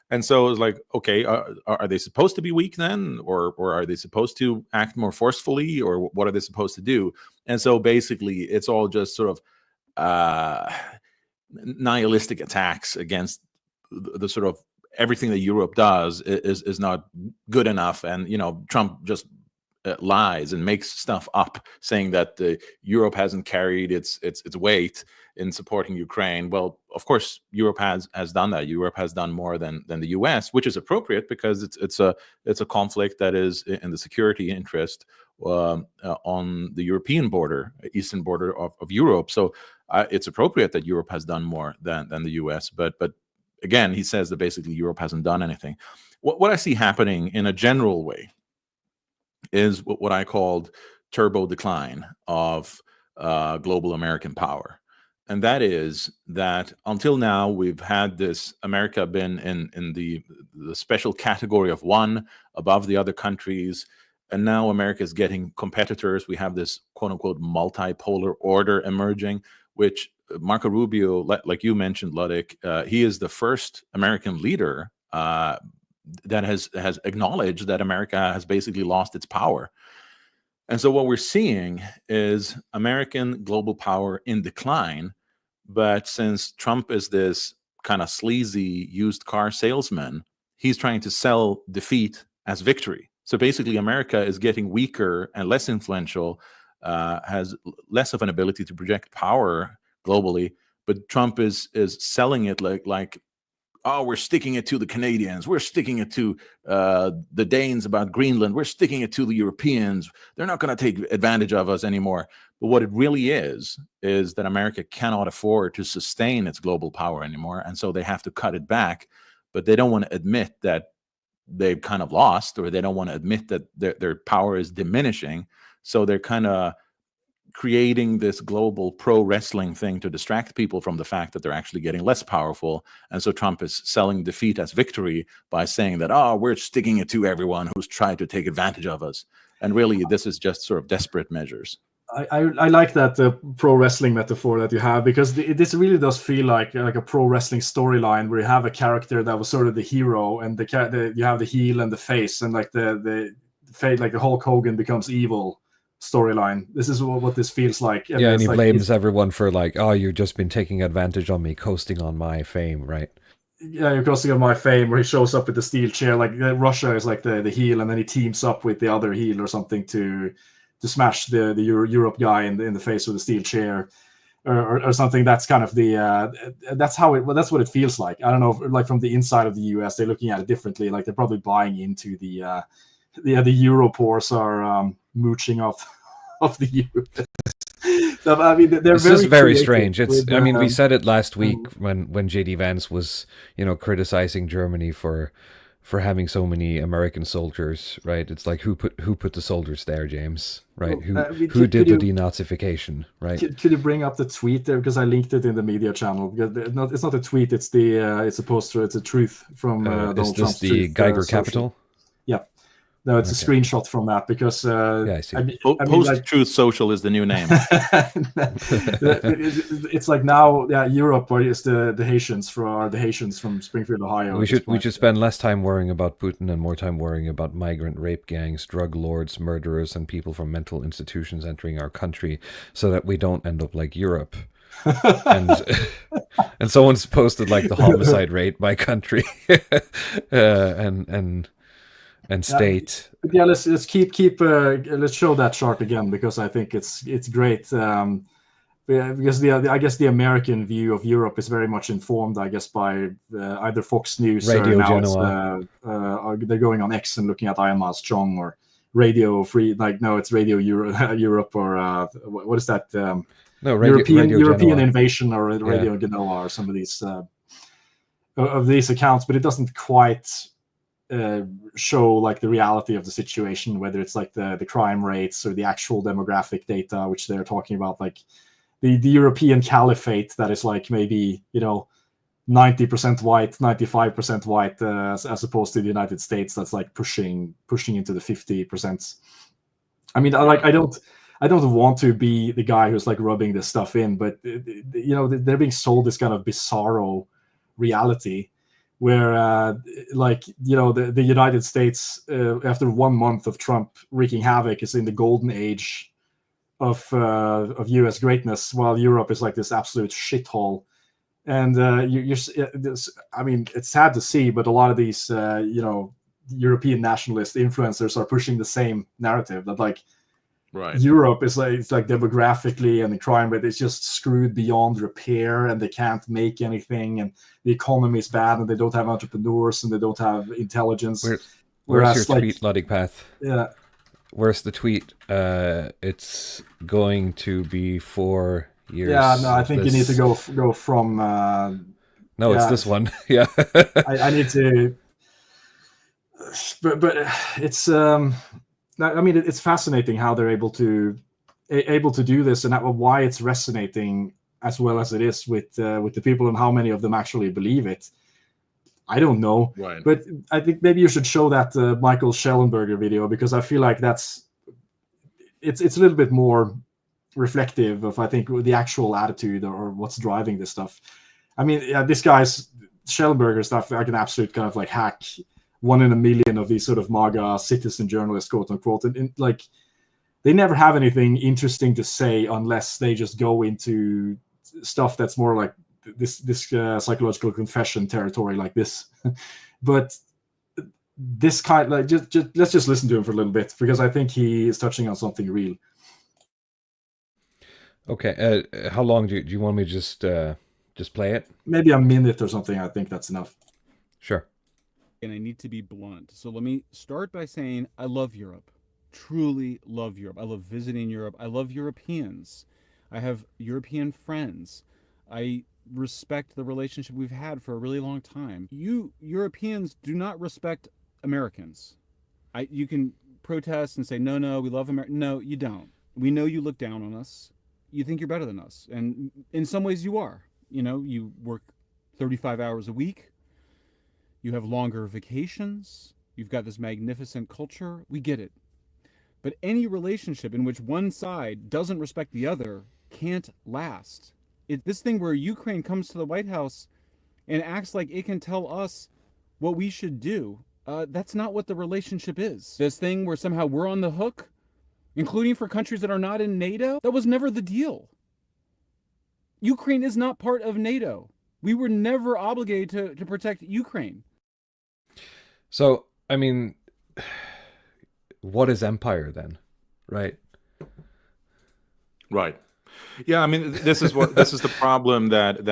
And so it's like, okay, are they supposed to be weak then? Or are they supposed to act more forcefully? Or what are they supposed to do? And so basically, it's all just sort of nihilistic attacks against the sort of everything that Europe does is not good enough. And, Trump just lies and makes stuff up, saying that Europe hasn't carried its weight in supporting Ukraine. Well, of course, Europe has done that. Europe has done more than the U.S., which is appropriate, because it's a conflict that is in the security interest on the European border, eastern border of Europe. So it's appropriate that Europe has done more than the U.S. But again, he says that basically Europe hasn't done anything. What I see happening in a general way is what I called turbo decline of global American power. And that is that until now, we've had this America been in the special category of one above the other countries. And now America is getting competitors. We have this quote unquote multipolar order emerging, which Marco Rubio, like you mentioned, Ludwig, he is the first American leader that has acknowledged that America has basically lost its power. And so what we're seeing is American global power in decline. But since Trump is this kind of sleazy used car salesman, he's trying to sell defeat as victory. So basically, America is getting weaker and less influential, has less of an ability to project power globally. But Trump is selling it like, oh, we're sticking it to the Canadians. We're sticking it to the Danes about Greenland. We're sticking it to the Europeans. They're not going to take advantage of us anymore. But what it really is that America cannot afford to sustain its global power anymore. And so they have to cut it back. But they don't want to admit that they've kind of lost, or they don't want to admit that their power is diminishing. So they're kind of creating this global pro wrestling thing to distract people from the fact that they're actually getting less powerful. And so Trump is selling defeat as victory by saying that, oh, we're sticking it to everyone who's tried to take advantage of us. And really, this is just sort of desperate measures. I like that pro wrestling metaphor that you have, because this really does feel like a pro wrestling storyline where you have a character that was sort of the hero, and you have the heel and the face, and like the fate, like the Hulk Hogan becomes evil storyline. This is what this feels like. And and he blames everyone for like, oh, you've just been taking advantage of me, coasting on my fame, right? Yeah, you're coasting on my fame, where he shows up with the steel chair. Like Russia is like the heel, and then he teams up with the other heel or something to smash the Europe guy in the face with a steel chair, or something. That's kind of that's what it feels like. I don't know, like from the inside of the US, they're looking at it differently. Like they're probably buying into the Europors are mooching off the US. I mean, they're It's just very creative strange. It's. with, I mean, we said it last week when JD Vance was, criticizing Germany for having so many American soldiers, right? It's like who put the soldiers there, James, right? Who did the denazification, right? Could you bring up the tweet there, because I linked it in the media channel? Because it's not a tweet. It's it's a poster. It's a truth from Donald is Trump's this the Geiger Capital? Yeah. No, it's a screenshot from that, because I see. Post-Truth Social is the new name. It's like now, Europe is the Haitians from Springfield, Ohio. We should spend less time worrying about Putin and more time worrying about migrant rape gangs, drug lords, murderers, and people from mental institutions entering our country, so that we don't end up like Europe. and someone's posted like the homicide rate by country, and state. Yeah, let's keep let's show that chart again, because I think it's great. Because I guess the American view of Europe is very much informed, I guess, by either Fox News Radio or now Genoa. they're going on X and looking at Ayama's Chong, or Radio Free. Like, no, it's Radio Europe, or what is that? Radio European Invasion, or Radio Genoa, or some of these accounts, but it doesn't quite show like the reality of the situation, whether it's like the crime rates or the actual demographic data, which they're talking about, like the European caliphate that is like maybe 90% white, 95% white, as opposed to the United States that's like pushing into the 50%. I mean, I don't want to be the guy who's like rubbing this stuff in, but they're being sold this kind of bizarro reality where the United States, after 1 month of Trump wreaking havoc, is in the golden age of US greatness, while Europe is like this absolute shithole. And I mean, it's sad to see, but a lot of these European nationalist influencers are pushing the same narrative, that like Europe is like demographically and the crime rate is just screwed beyond repair, and they can't make anything, and the economy is bad, and they don't have entrepreneurs, and they don't have intelligence. Where's your tweet, Ludwig Path? Yeah. Where's the tweet? It's going to be 4 years. Yeah, no, I think you need to go from. No, it's this one. Yeah. I need to. But it's. I mean, it's fascinating how they're able to do this, and why it's resonating as well as it is with the people, and how many of them actually believe it. I don't know, right. But I think maybe you should show that Michael Schellenberger video, because I feel like it's a little bit more reflective of, I think, the actual attitude or what's driving this stuff. I mean, this guy's Schellenberger stuff, like an absolute kind of like hack. 1 in a million of these sort of MAGA citizen journalists, quote unquote, and like they never have anything interesting to say unless they just go into stuff that's more like this psychological confession territory, like this. But this kind, like, just let's just listen to him for a little bit, because I think he is touching on something real. Okay, how long do you want me to just play it? Maybe a minute or something. I think that's enough. Sure. And I need to be blunt. So let me start by saying I love Europe. Truly love Europe. I love visiting Europe. I love Europeans. I have European friends. I respect the relationship we've had for a really long time. You Europeans do not respect Americans. You can protest and say, no, we love America. No, you don't. We know you look down on us. You think you're better than us. And in some ways you are. You work 35 hours a week. You have longer vacations. You've got this magnificent culture. We get it. But any relationship in which one side doesn't respect the other can't last. This thing where Ukraine comes to the White House and acts like it can tell us what we should do, that's not what the relationship is. This thing where somehow we're on the hook, including for countries that are not in NATO, that was never the deal. Ukraine is not part of NATO. We were never obligated to protect Ukraine. So, I mean, what is empire then, right? Right. Yeah, I mean, this is the problem that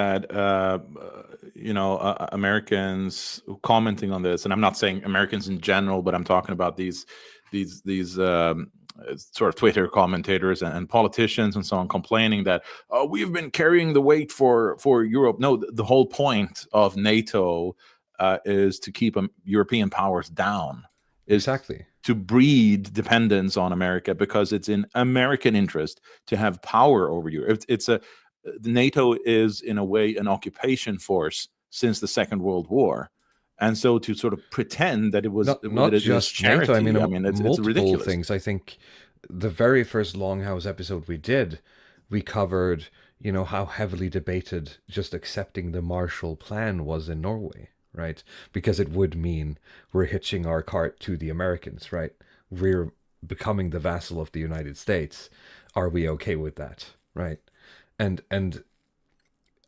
Americans commenting on this, and I'm not saying Americans in general, but I'm talking about these sort of Twitter commentators and politicians and so on complaining that we've been carrying the weight for Europe. No, the whole point of NATO is to keep European powers down. Exactly. To breed dependence on America, because it's in American interest to have power over Europe. NATO is in a way an occupation force since the Second World War. And so to sort of pretend that it was not just charity, NATO, I mean, it's multiple ridiculous. things. I think the very first Longhouse episode we covered, how heavily debated just accepting the Marshall Plan was in Norway, right? Because it would mean we're hitching our cart to the Americans, right? We're becoming the vassal of the United States. Are we okay with that, right? And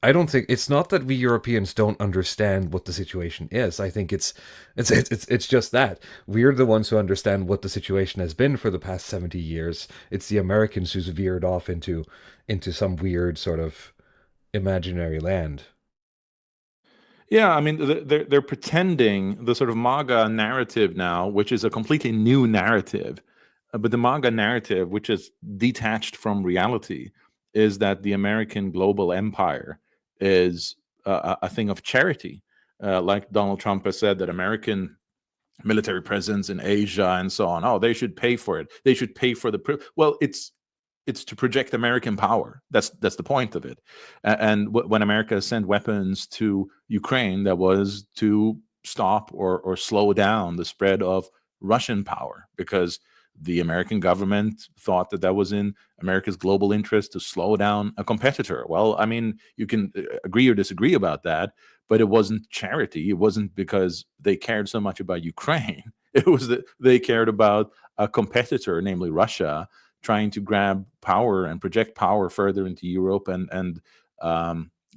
I don't think it's not that we Europeans don't understand what the situation is. I think it's just that we're the ones who understand what the situation has been for the past 70 years. It's the Americans who's veered off into some weird sort of imaginary land. Yeah, I mean, they're pretending the sort of MAGA narrative now, which is a completely new narrative. But the MAGA narrative, which is detached from reality, is that the American global empire is a thing of charity. Like Donald Trump has said that American military presence in Asia and so on, they should pay for it. They should pay for well, it's to project American power. That's the point of it. And when America sent weapons to Ukraine, that was to stop or slow down the spread of Russian power, because the American government thought that was in America's global interest to slow down a competitor. Well, I mean, you can agree or disagree about that, but it wasn't charity. It wasn't because they cared so much about Ukraine. It was that they cared about a competitor, namely Russia, trying to grab power and project power further into Europe and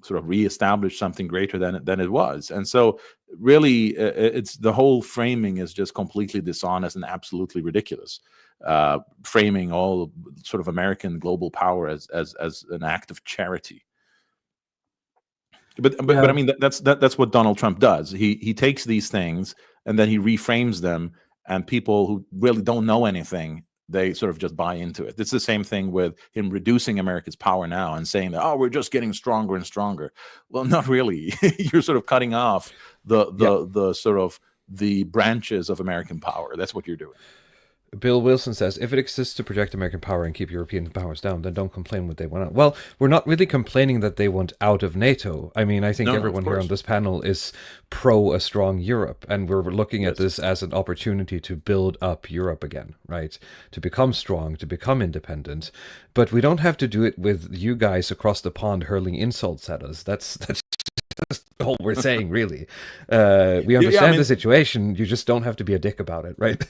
sort of reestablish something greater than it was. And so really it's the whole framing is just completely dishonest and absolutely ridiculous, framing all sort of American global power as an act of charity. But I mean, that's what Donald Trump does. He takes these things and then he reframes them, and people who really don't know anything, they sort of just buy into it. It's the same thing with him reducing America's power now and saying that, we're just getting stronger and stronger. Well, not really. You're sort of cutting off the sort of the branches of American power. That's what you're doing. Bill Wilson says, if it exists to project American power and keep European powers down, then don't complain what they want out. Well, we're not really complaining that they want out of NATO. I mean, I think everyone here on this panel is pro a strong Europe, and we're looking at this as an opportunity to build up Europe again, right? To become strong, to become independent. But we don't have to do it with you guys across the pond hurling insults at us. That's all we're saying, really. We understand the situation. You just don't have to be a dick about it, right?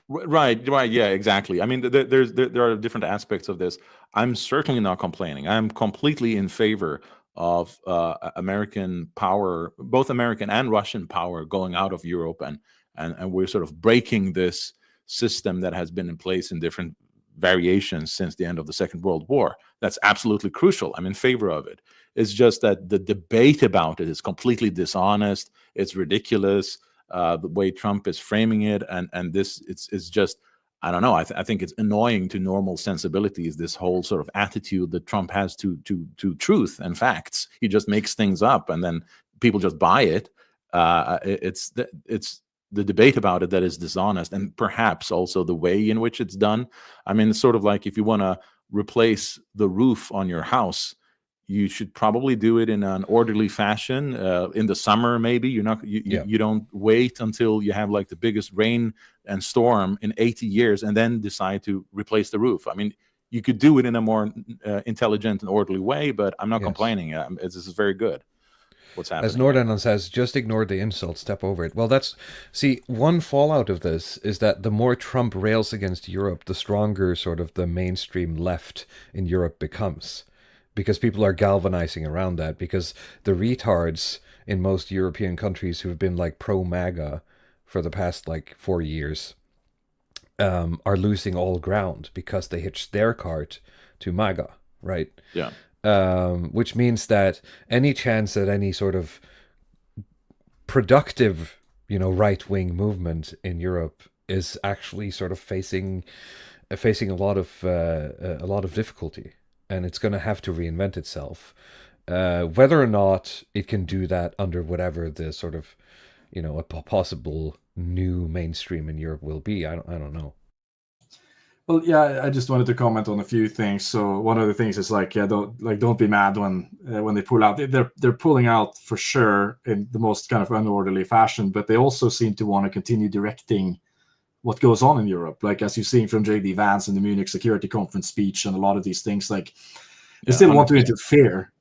Right. Yeah, exactly. I mean, there are different aspects of this. I'm certainly not complaining. I'm completely in favor of American power, both American and Russian power, going out of Europe, and we're sort of breaking this system that has been in place in different variations since the end of the Second World War. That's absolutely crucial. I'm in favor of it. It's just that the debate about it is completely dishonest. It's ridiculous, the way Trump is framing it, and this it's just, I don't know. I think it's annoying to normal sensibilities, this whole sort of attitude that Trump has to truth and facts. He just makes things up, and then people just buy it. It's the debate about it that is dishonest, and perhaps also the way in which it's done. I mean, it's sort of like if you want to replace the roof on your house, you should probably do it in an orderly fashion. In the summer, maybe you don't wait until you have like the biggest rain and storm in 80 years and then decide to replace the roof. I mean, you could do it in a more intelligent and orderly way, but I'm not complaining. This is very good. What's happening? As Nordanon says, just ignore the insult, step over it. Well, one fallout of this is that the more Trump rails against Europe, the stronger sort of the mainstream left in Europe becomes. Because people are galvanizing around that, because the retards in most European countries who have been like pro-MAGA for the past like 4 years are losing all ground because they hitched their cart to MAGA, right? Yeah. Which means that any chance that any sort of productive, right-wing movement in Europe is actually sort of facing facing a lot of difficulty, and it's going to have to reinvent itself. Whether or not it can do that under whatever the sort of, a possible new mainstream in Europe will be, I don't know. Well, yeah, I just wanted to comment on a few things. So one of the things is don't be mad when they pull out. They're pulling out for sure in the most kind of unorderly fashion, but they also seem to want to continue directing what goes on in Europe. Like, as you've seen from J.D. Vance in the Munich Security Conference speech and a lot of these things, like they still want to interfere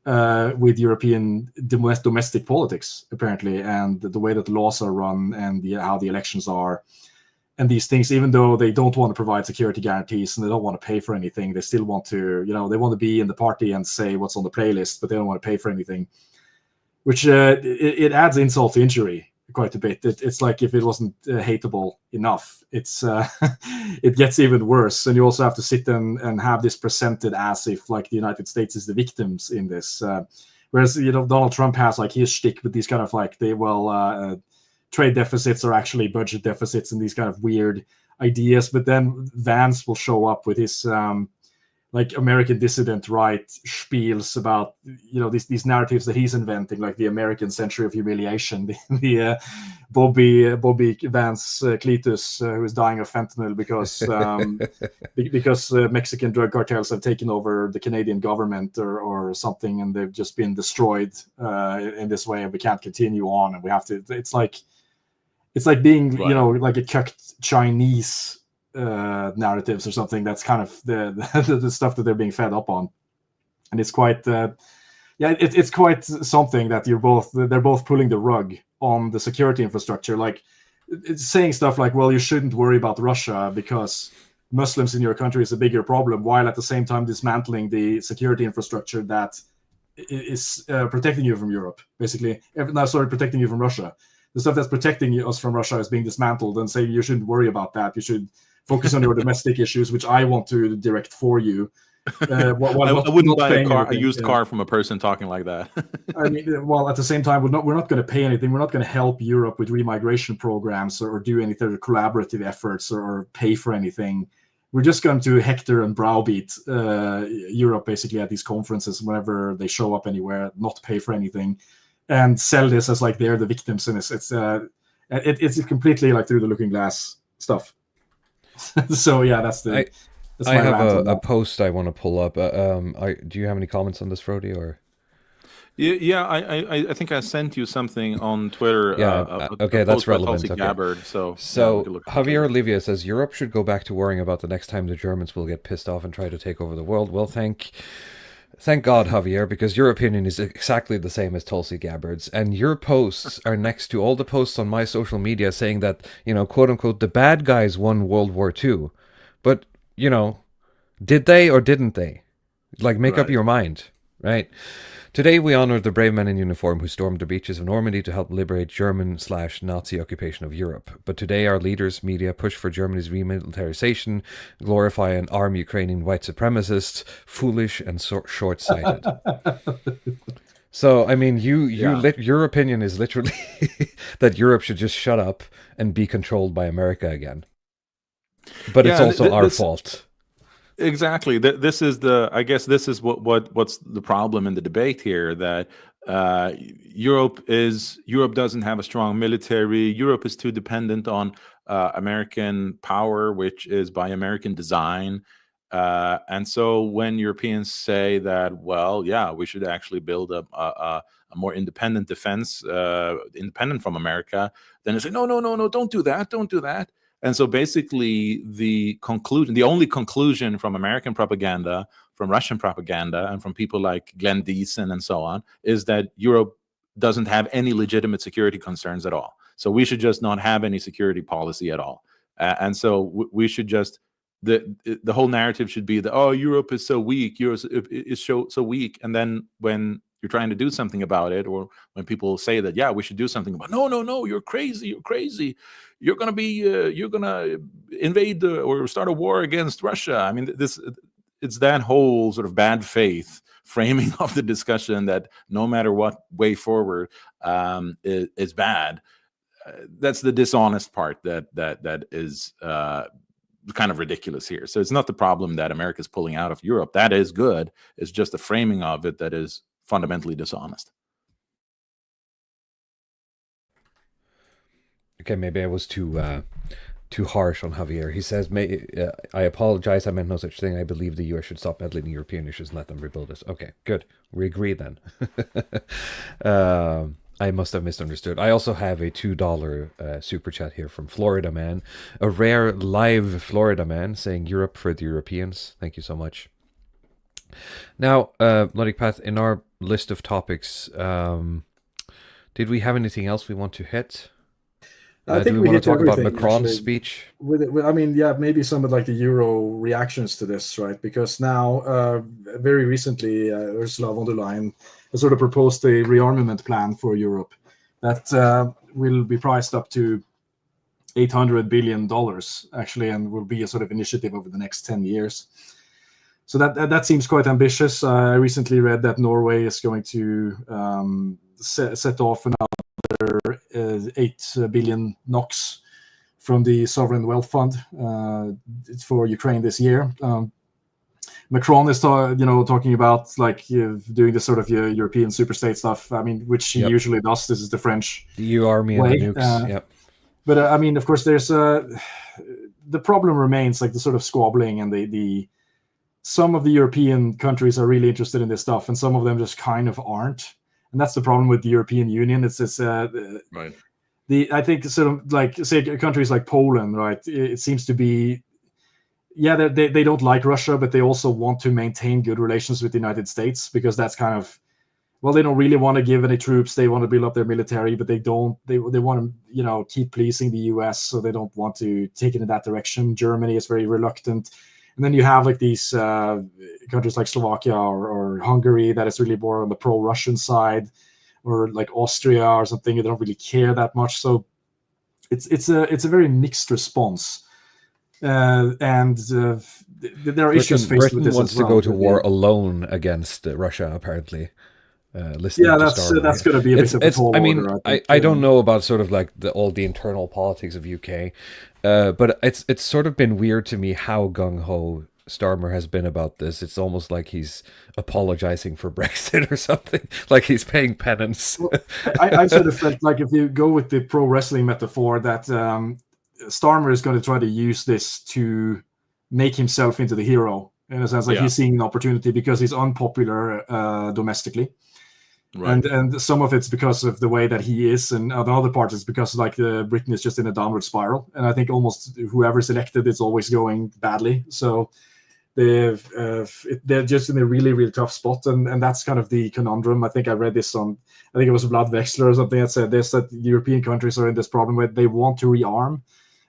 with European domestic politics, apparently, and the way that the laws are run and how the elections are. And these things, even though they don't want to provide security guarantees and they don't want to pay for anything, they still want to, they want to be in the party and say what's on the playlist, but they don't want to pay for anything, which it adds insult to injury quite a bit. It's like if it wasn't hateable enough, it's it gets even worse. And you also have to sit and have this presented as if like the United States is the victims in this. Whereas, Donald Trump has like his shtick with these kind of like, trade deficits are actually budget deficits and these kind of weird ideas. But then Vance will show up with his like American dissident right spiels about these narratives that he's inventing, like the American century of humiliation, the Bobby Vance Cletus who is dying of fentanyl because Mexican drug cartels have taken over the Canadian government or something, and they've just been destroyed in this way, and we can't continue on, and we have to. It's like being like a cucked Chinese narratives or something. That's kind of the stuff that they're being fed up on, and it's quite it's quite something that they're both pulling the rug on the security infrastructure, like it's saying stuff like, well, you shouldn't worry about Russia because Muslims in your country is a bigger problem, while at the same time dismantling the security infrastructure that is protecting you from Europe, basically. Protecting you from Russia. The stuff that's protecting us from Russia is being dismantled, and say you shouldn't worry about that. You should focus on your domestic issues, which I want to direct for you. I wouldn't buy a used car from a person talking like that. I mean, well, at the same time, we're not going to pay anything. We're not going to help Europe with remigration programs or do any sort of collaborative efforts or pay for anything. We're just going to hector and browbeat Europe basically at these conferences whenever they show up anywhere, not pay for anything, and sell this as like they're the victims in this. It's completely like through the looking glass stuff. So yeah, that's the. I have a post I want to pull up. Do you have any comments on this, Frody? Or yeah, I think I sent you something on Twitter. Yeah, okay, that's relevant. Okay. Gabbard, so Javier Olivia says Europe should go back to worrying about the next time the Germans will get pissed off and try to take over the world. Well, thank God, Javier, because your opinion is exactly the same as Tulsi Gabbard's, and your posts are next to all the posts on my social media saying that, quote unquote, the bad guys won World War II. But, did they or didn't they? Like, make up your mind, right? Today we honor the brave men in uniform who stormed the beaches of Normandy to help liberate German/Nazi occupation of Europe. But today our leaders, media, push for Germany's remilitarization, glorify and arm Ukrainian white supremacists, foolish and short-sighted. So, I mean, your opinion is literally that Europe should just shut up and be controlled by America again. But it's also our fault. Exactly. This is what's the problem in the debate here, that Europe doesn't have a strong military. Europe is too dependent on American power, which is by American design. And so when Europeans say that, well, yeah, we should actually build a more independent defense, independent from America, then they say, no, don't do that. And so basically the only conclusion from American propaganda, from Russian propaganda, and from people like Glenn Deason and so on, is that Europe doesn't have any legitimate security concerns at all. So we should just not have any security policy at all. And so we should just, the whole narrative should be that, oh, Europe is so weak, Europe is so weak. And then when you're trying to do something about it, or when people say that, yeah, we should do something about it, no, you're crazy. You're going to invade or start a war against Russia. I mean, it's that whole sort of bad faith framing of the discussion that no matter what way forward is bad. That's the dishonest part that is kind of ridiculous here. So it's not the problem that America's pulling out of Europe. That is good. It's just the framing of it that is fundamentally dishonest. Okay, maybe I was too harsh on Javier. He says, I apologize, I meant no such thing. I believe the US should stop meddling in European issues and let them rebuild us. Okay, good. We agree then. I must have misunderstood. I also have a $2 super chat here from Florida Man. A rare live Florida Man saying Europe for the Europeans. Thank you so much. Now, Bloody Path, in our list of topics, did we have anything else we want to hit? I think do we want to talk about Macron's speech? I mean, yeah, maybe some of like the Euro reactions to this, right? Because now, very recently, Ursula von der Leyen has sort of proposed a rearmament plan for Europe that will be priced up to $800 billion, actually, and will be a sort of initiative over the next 10 years. So that seems quite ambitious. I recently read that Norway is going to set off another 8 billion NOK from the Sovereign Wealth Fund for Ukraine this year. Macron is talking about like doing this sort of European superstate stuff. I mean, which he usually does. This is the French the EU army way. And the nukes. But I mean, of course, there's the problem remains like the sort of squabbling, and the some of the European countries are really interested in this stuff, and some of them just kind of aren't. And that's the problem with the European Union. It's right. I think sort of like, say, countries like Poland, right? It seems to be, they don't like Russia, but they also want to maintain good relations with the United States, because that's kind of, well, they don't really want to give any troops. They want to build up their military, but they want to, keep pleasing the US, so they don't want to take it in that direction. Germany is very reluctant. And then you have like these countries like Slovakia or Hungary that is really more on the pro-Russian side, or like Austria or something. They don't really care that much. So it's a very mixed response. And there are issues faced with this. Britain wants to go to war alone against Russia, apparently. That's going to be a bit of a tall order. I don't know about sort of like all the internal politics of UK, but it's sort of been weird to me how gung-ho Starmer has been about this. It's almost like he's apologizing for Brexit or something, like he's paying penance. Well, I sort of felt like, if you go with the pro wrestling metaphor, that Starmer is going to try to use this to make himself into the hero, in a sense, like he's seeing an opportunity because he's unpopular domestically. Right. And some of it's because of the way that he is, and the other part is because like Britain is just in a downward spiral, and I think almost whoever's elected, it's always going badly. So they're just in a really, really tough spot, and that's kind of the conundrum. I think I read this on, I think it was Vlad Wexler or something that said this, that European countries are in this problem where they want to rearm,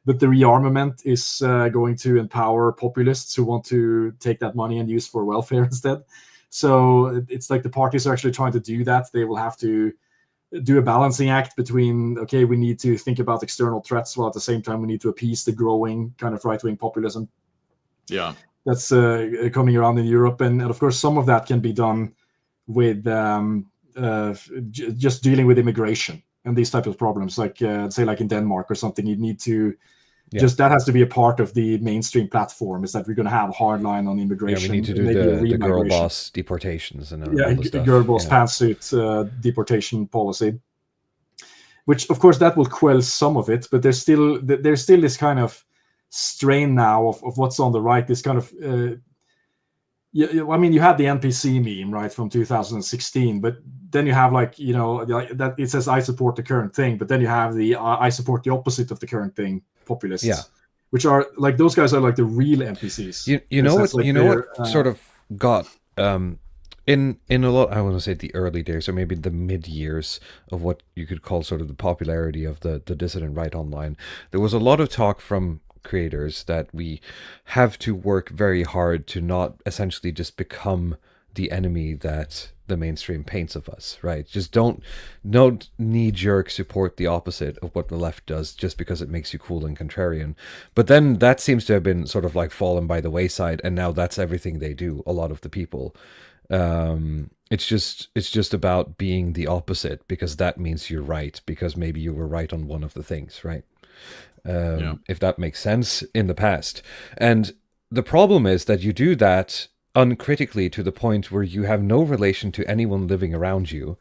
but the rearmament is going to empower populists who want to take that money and use for welfare instead. So it's like the parties are actually trying to do that. They will have to do a balancing act between, okay, we need to think about external threats, while at the same time we need to appease the growing kind of right-wing populism. Yeah, that's coming around in Europe, and of course some of that can be done with just dealing with immigration and these type of problems, like say like in Denmark or something. You need to just, that has to be a part of the mainstream platform, is that we're going to have a hard line on immigration. We need to do the girl boss deportations and all the stuff. Girl boss pantsuit deportation policy, which of course that will quell some of it, but there's still this kind of strain now of what's on the right. This kind of I mean, you had the NPC meme, right, from 2016, but then you have like, that it says I support the current thing, but then you have the I support the opposite of the current thing populists, which are like, those guys are like the real NPCs. What sort of got in a lot, I want to say the early days, or maybe the mid years of what you could call sort of the popularity of the dissident right online. There was a lot of talk from creators that we have to work very hard to not essentially just become the enemy that the mainstream paints of us, right? Just don't knee-jerk support the opposite of what the left does just because it makes you cool and contrarian. But then that seems to have been sort of like fallen by the wayside, and now that's everything they do, a lot of the people. It's just about being the opposite, because that means you're right, because maybe you were right on one of the things, right? If that makes sense in the past. And the problem is that you do that uncritically to the point where you have no relation to anyone living around you,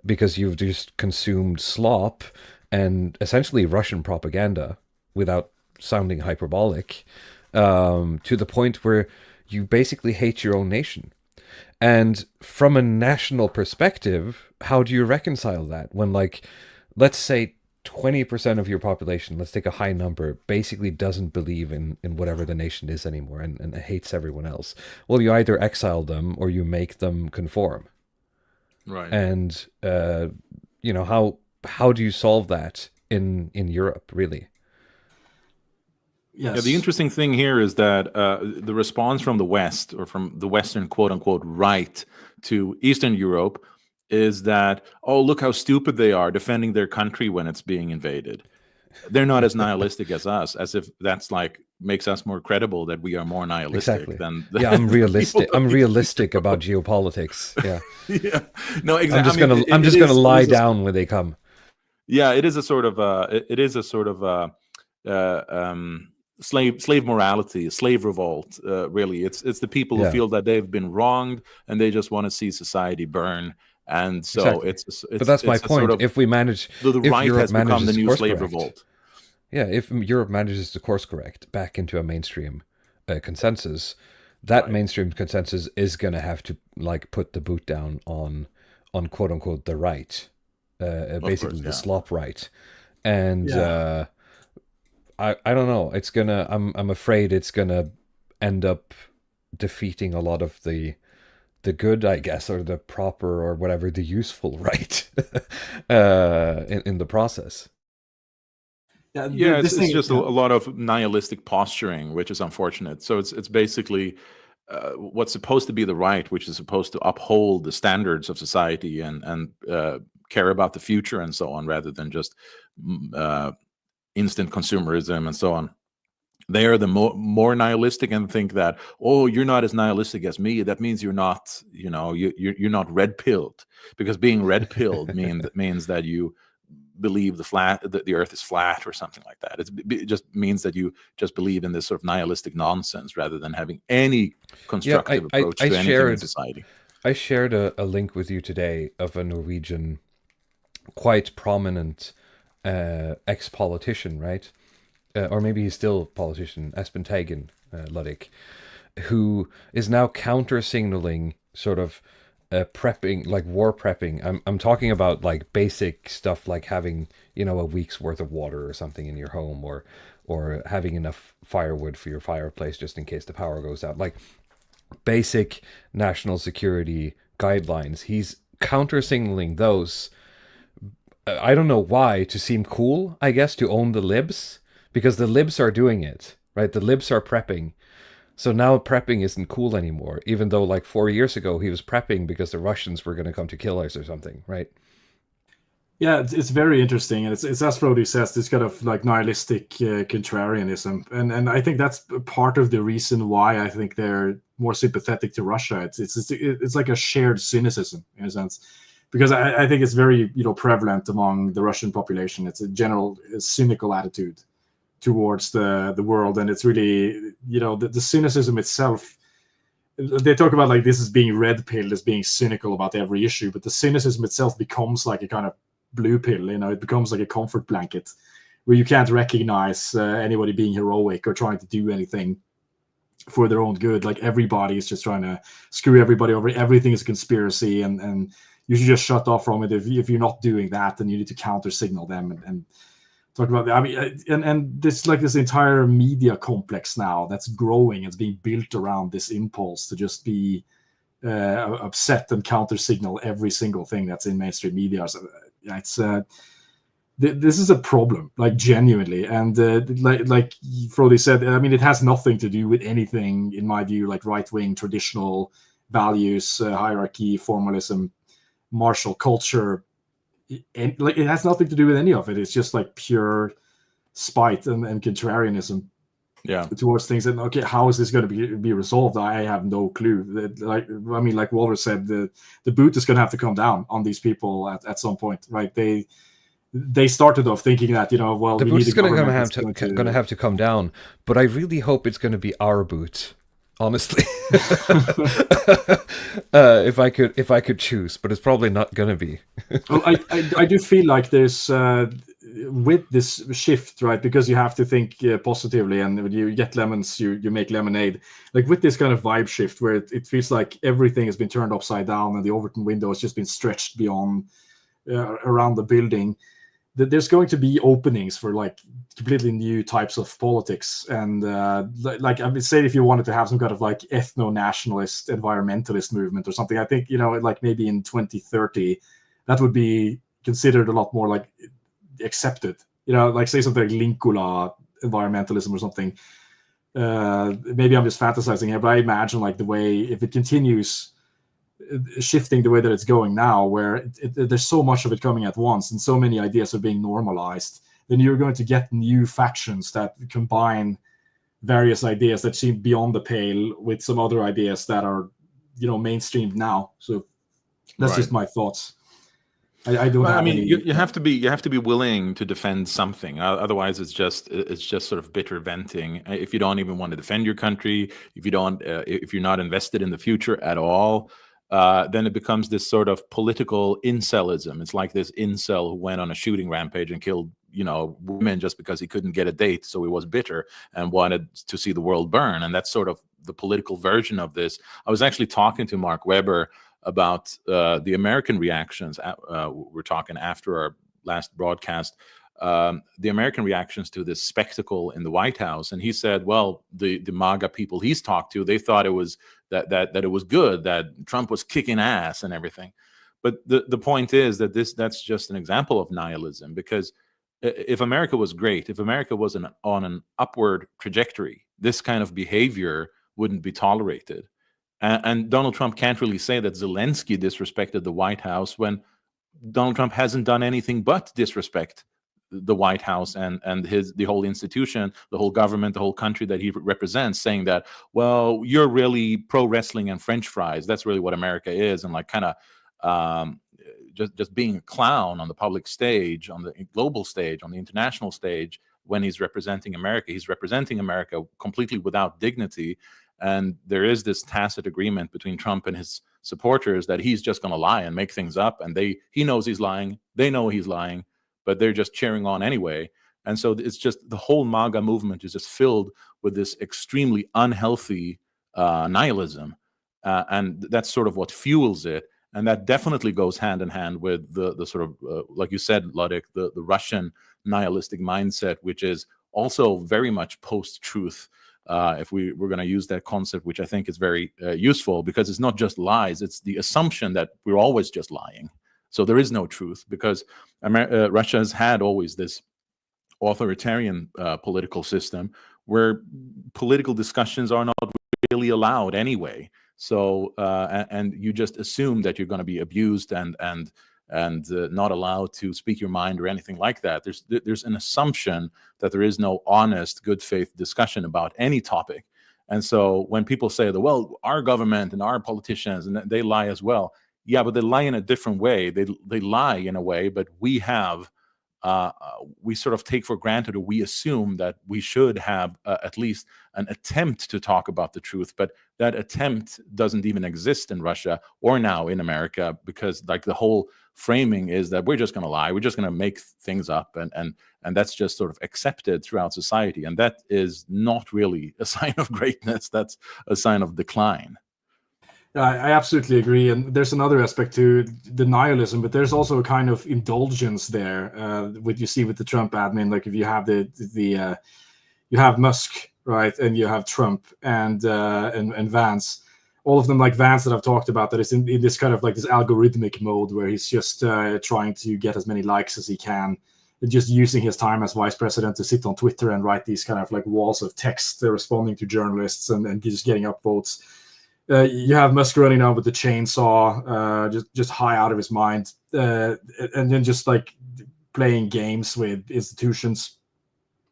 because you've just consumed slop and essentially Russian propaganda, without sounding hyperbolic, to the point where you basically hate your own nation. And from a national perspective, how do you reconcile that when, like, let's say 20% of your population, let's take a high number, basically doesn't believe in whatever the nation is anymore, and hates everyone else? Well, you either exile them or you make them conform. Right. And, how do you solve that in Europe, really? Yes. Yeah, the interesting thing here is that the response from the West, or from the Western quote unquote right to Eastern Europe, is that, oh, look how stupid they are defending their country when it's being invaded. They're not as nihilistic as us, as if that's like makes us more credible, that we are more nihilistic than yeah, I'm realistic. I'm realistic about geopolitics. Yeah. Yeah. No, exactly. I'm just gonna lie down when they come. Yeah, it is a sort of slave morality, slave revolt. Really, it's the people who feel that they've been wronged and they just want to see society burn. And so it's but that's my point. Sort of, if we manage, the right Europe has become the new slave revolt. Yeah, if Europe manages to course correct back into a mainstream consensus, that mainstream consensus is going to have to like put the boot down on quote unquote the right, basically the slop right, and I don't know. It's gonna. I'm afraid it's gonna end up defeating a lot of the good, I guess, or the proper, or whatever, the useful right in the process. Yeah, it's just a lot of nihilistic posturing, which is unfortunate. So it's basically what's supposed to be the right, which is supposed to uphold the standards of society and care about the future and so on, rather than just instant consumerism and so on. They are the more nihilistic and think that, oh, you're not as nihilistic as me. That means you're not, you're not red pilled, because being red pilled means that you believe that the earth is flat or something like that. It just means that you just believe in this sort of nihilistic nonsense rather than having any constructive approach to anything in society. I shared a link with you today of a Norwegian, quite prominent ex-politician, right? Or maybe he's still a politician, Espen Teigen Ludvig, who is now counter-signaling sort of prepping, like war prepping. I'm talking about like basic stuff like having, a week's worth of water or something in your home, or having enough firewood for your fireplace just in case the power goes out. Like basic national security guidelines. He's counter-signaling those. I don't know why, to seem cool, I guess, to own the libs. Because the libs are doing it, right? The libs are prepping. So now prepping isn't cool anymore, even though like 4 years ago he was prepping because the Russians were going to come to kill us or something, right? Yeah, it's very interesting. And it's as Frody says, this kind of like nihilistic contrarianism. And I think that's part of the reason why I think they're more sympathetic to Russia. It's like a shared cynicism in a sense. Because I think it's very, prevalent among the Russian population. It's a general cynical attitude towards the world, and it's really, the cynicism itself. They talk about like this as being red pill, as being cynical about every issue, but the cynicism itself becomes like a kind of blue pill. It becomes like a comfort blanket where you can't recognize anybody being heroic or trying to do anything for their own good. Like everybody is just trying to screw everybody over. Everything is a conspiracy, and you should just shut off from it. If you're not doing that, then you need to counter signal them and talk about that. I mean, and this like this entire media complex now that's growing. It's being built around this impulse to just be upset and counter signal every single thing that's in mainstream media. So it's this is a problem, like genuinely. And like Frody said, I mean, it has nothing to do with anything, in my view, like right wing traditional values, hierarchy, formalism, martial culture. Like it has nothing to do with any of it. It's just like pure spite and contrarianism. towards things. And okay, how is this going to be resolved? I have no clue. Like Walter said, the boot is going to have to come down on these people at some point, right? They started off thinking that, well, the boot's going to have to come down, but I really hope it's going to be our boot, honestly. If I could choose, but it's probably not going to be. Well, I do feel like there's with this shift, right? Because you have to think positively, and when you get lemons, you make lemonade. Like with this kind of vibe shift, where it feels like everything has been turned upside down, and the Overton window has just been stretched beyond around the building. There's going to be openings for like completely new types of politics, and like I would say, if you wanted to have some kind of like ethno-nationalist environmentalist movement or something, I think like maybe in 2030 that would be considered a lot more like accepted. Like say something like Linkula environmentalism or something. Maybe I'm just fantasizing here, but I imagine like the way, if it continues shifting the way that it's going now, where there's so much of it coming at once and so many ideas are being normalized, then you're going to get new factions that combine various ideas that seem beyond the pale with some other ideas that are mainstreamed now. So that's just my thoughts. I don't have any... you have to be willing to defend something. Otherwise, it's just sort of bitter venting. If you don't even want to defend your country, if you're not invested in the future at all, then it becomes this sort of political incelism. It's like this incel who went on a shooting rampage and killed women just because he couldn't get a date, so he was bitter and wanted to see the world burn. And that's sort of the political version of this. I was actually talking to Mark Webber about the American reactions. We're talking after our last broadcast, the American reactions to this spectacle in the White House, and he said, well, the MAGA people he's talked to, they thought it was that it was good, that Trump was kicking ass and everything. But the point is that that's just an example of nihilism, because if America was great, if America was on an upward trajectory, this kind of behavior wouldn't be tolerated. And Donald Trump can't really say that Zelenskyy disrespected the White House when Donald Trump hasn't done anything but disrespect the White House and the whole institution, the whole government, the whole country that he represents, saying that, well, you're really pro wrestling and French fries. That's really what America is, and like kind of just being a clown on the public stage, on the global stage, on the international stage. When he's representing America completely without dignity. And there is this tacit agreement between Trump and his supporters that he's just going to lie and make things up. And he knows he's lying. They know he's lying, but they're just cheering on anyway. And so it's just the whole MAGA movement is just filled with this extremely unhealthy nihilism. And that's sort of what fuels it. And that definitely goes hand in hand with the sort of, like you said, Ludwig, the Russian nihilistic mindset, which is also very much post-truth. If we're going to use that concept, which I think is very useful, because it's not just lies, it's the assumption that we're always just lying. So there is no truth, because Russia has had always this authoritarian political system where political discussions are not really allowed anyway. So and you just assume that you're going to be abused and not allowed to speak your mind or anything like that. There's an assumption that there is no honest, good faith discussion about any topic. And so when people say that, well, our government and our politicians, and they lie as well. Yeah, but they lie in a different way. They lie in a way, but we have, we sort of take for granted, or we assume that we should have at least an attempt to talk about the truth. But that attempt doesn't even exist in Russia or now in America, because like the whole framing is that we're just going to lie, we're just going to make things up, and that's just sort of accepted throughout society. And that is not really a sign of greatness. That's a sign of decline. I absolutely agree. And there's another aspect to the nihilism, but there's also a kind of indulgence there, what you see with the Trump admin. Like if you have you have Musk, right, and you have Trump and Vance, all of them, like Vance that I've talked about, that is in this kind of like this algorithmic mode where he's just trying to get as many likes as he can, just using his time as vice president to sit on Twitter and write these kind of like walls of text, responding to journalists and just getting upvotes. You have Musk running out with the chainsaw, just high out of his mind, and then just like playing games with institutions.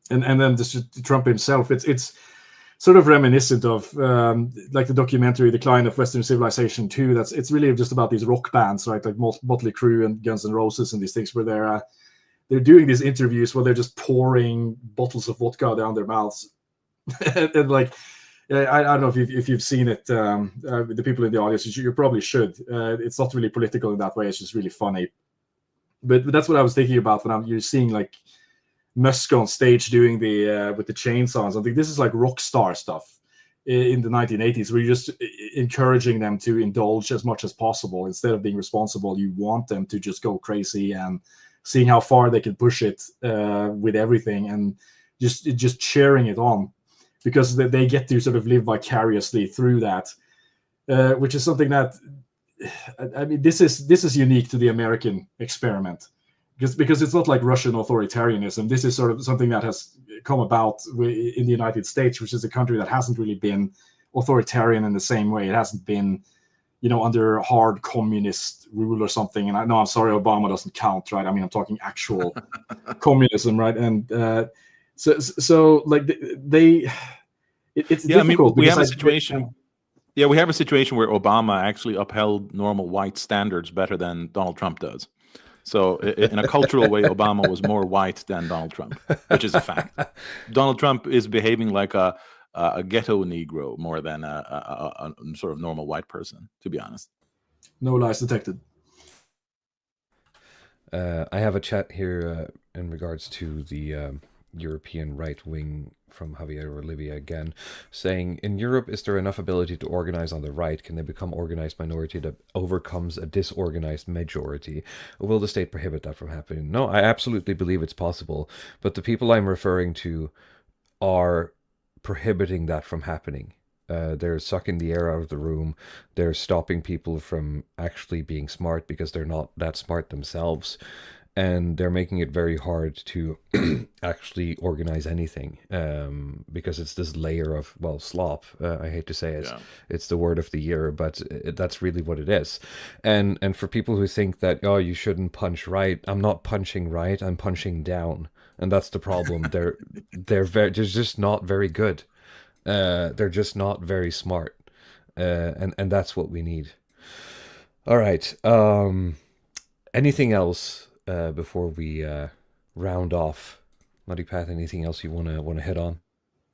and then Trump himself. It's sort of reminiscent of like the documentary "Decline of Western Civilization" too. It's really just about these rock bands, right? Like Motley Crue and Guns N' Roses and these things, where they're doing these interviews where they're just pouring bottles of vodka down their mouths, and like. I don't know if you've seen it. The people in the audience, you probably should. It's not really political in that way. It's just really funny. But that's what I was thinking about when you're seeing like Musk on stage doing the with the chainsaws. I think this is like rock star stuff in the 1980s, where you're just encouraging them to indulge as much as possible instead of being responsible. You want them to just go crazy and seeing how far they can push it with everything, and just cheering it on, because they get to sort of live vicariously through that, which is something that, I mean, this is unique to the American experiment, because it's not like Russian authoritarianism. This is sort of something that has come about in the United States, which is a country that hasn't really been authoritarian in the same way. It hasn't been, under hard communist rule or something. And I'm sorry, Obama doesn't count, right? I mean, I'm talking actual communism, right? And so like it's difficult. I mean, we have a situation. Yeah, we have a situation where Obama actually upheld normal white standards better than Donald Trump does. So in a cultural way, Obama was more white than Donald Trump, which is a fact. Donald Trump is behaving like a ghetto Negro more than a sort of normal white person, to be honest. No lies detected. I have a chat here in regards to the European right wing from Javier Olivia again, saying, in Europe, is there enough ability to organize on the right? Can they become organized minority that overcomes a disorganized majority? Or will the state prohibit that from happening? No, I absolutely believe it's possible, but the people I'm referring to are prohibiting that from happening. They're sucking the air out of the room. They're stopping people from actually being smart because they're not that smart themselves. And they're making it very hard to actually organize anything, because it's this layer of, well, slop. I hate to say it. Yeah. It's the word of the year, but that's really what it is. And for people who think that, oh, you shouldn't punch right, I'm not punching right, I'm punching down. And that's the problem. They're just not very good. They're just not very smart. And that's what we need. All right. Anything else? Before we round off, Muddy Path, anything else you want to hit on?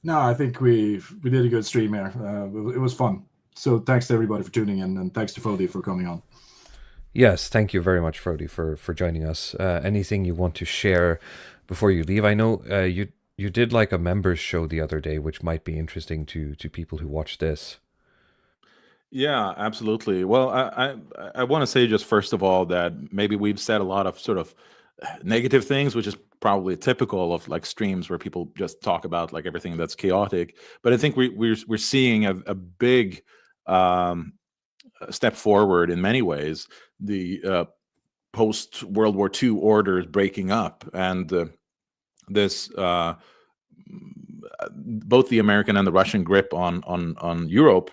No, I think we did a good stream here. It was fun. So thanks to everybody for tuning in, and thanks to Frody for coming on. Yes, thank you very much, Frody, for joining us. Anything you want to share before you leave? I know you did like a members show the other day, which might be interesting to people who watch this. Yeah, absolutely. Well, I want to say just first of all that maybe we've said a lot of sort of negative things, which is probably typical of like streams where people just talk about like everything that's chaotic. But I think we're seeing a big step forward in many ways. The post World War II order is breaking up, and this both the American and the Russian grip on Europe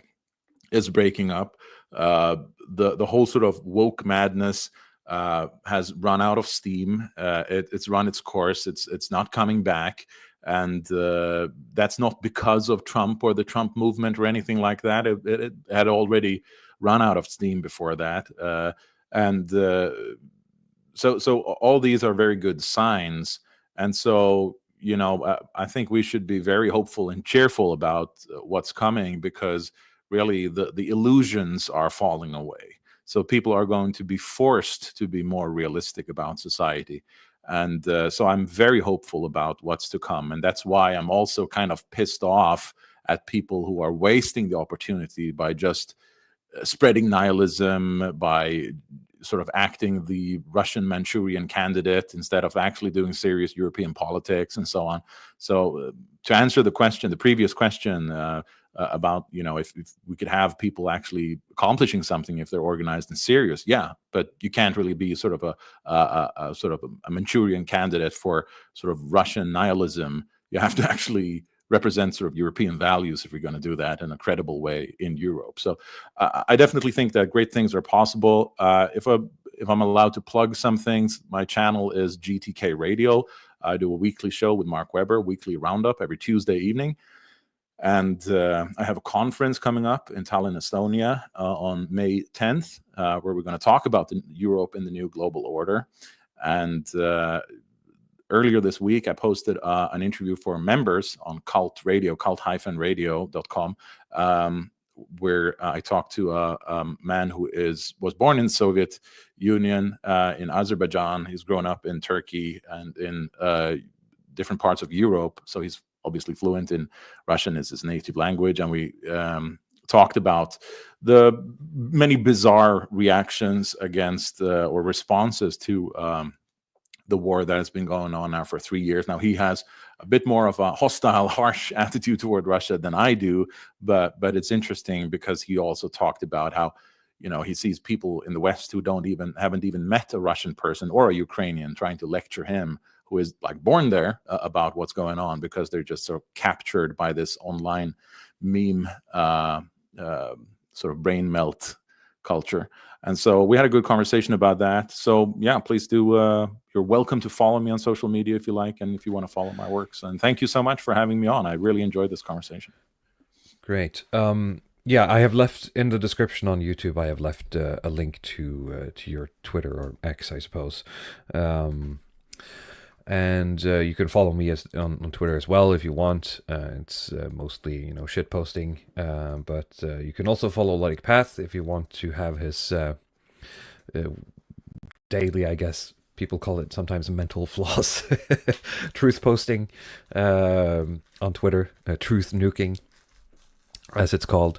is breaking up. The whole sort of woke madness has run out of steam. It's run its course. It's not coming back, and that's not because of Trump or the Trump movement or anything like that. It had already run out of steam before that, and so all these are very good signs. And so, I think we should be very hopeful and cheerful about what's coming, because really the illusions are falling away. So people are going to be forced to be more realistic about society. And so I'm very hopeful about what's to come. And that's why I'm also kind of pissed off at people who are wasting the opportunity by just spreading nihilism, by sort of acting the Russian Manchurian candidate instead of actually doing serious European politics and so on. So to answer the previous question, about if we could have people actually accomplishing something if they're organized and serious, yeah, but you can't really be sort of a Manchurian candidate for sort of Russian nihilism. You have to actually represent sort of European values if you're going to do that in a credible way in Europe. So I definitely think that great things are possible. If I'm allowed to plug some things, my channel is GTK Radio. I do a weekly show with Mark Webber, weekly roundup every Tuesday evening. And I have a conference coming up in Tallinn, Estonia on May 10th, where we're going to talk about Europe in the new global order. And earlier this week, I posted an interview for members on Cult Radio, cult-radio.com, where I talked to a man who was born in the Soviet Union, in Azerbaijan. He's grown up in Turkey and in different parts of Europe. So he's obviously fluent in Russian, is his native language. And we talked about the many bizarre reactions against or responses to the war that has been going on now for 3 years. Now, he has a bit more of a hostile, harsh attitude toward Russia than I do, but it's interesting because he also talked about how, he sees people in the West who haven't even met a Russian person or a Ukrainian trying to lecture him, who is like born there, about what's going on, because they're just sort of captured by this online meme sort of brain melt culture. And so we had a good conversation about that. So yeah, please do. You're welcome to follow me on social media if you like, and if you want to follow my works. And thank you so much for having me on. I really enjoyed this conversation. Great. Yeah, I have left in the description on YouTube. I have left a link to your Twitter, or X, I suppose. And you can follow me on Twitter as well if you want. It's mostly, shit posting. But you can also follow Ludwig Path if you want to have his daily, I guess people call it sometimes, mental floss truth posting on Twitter, truth nuking, as it's called.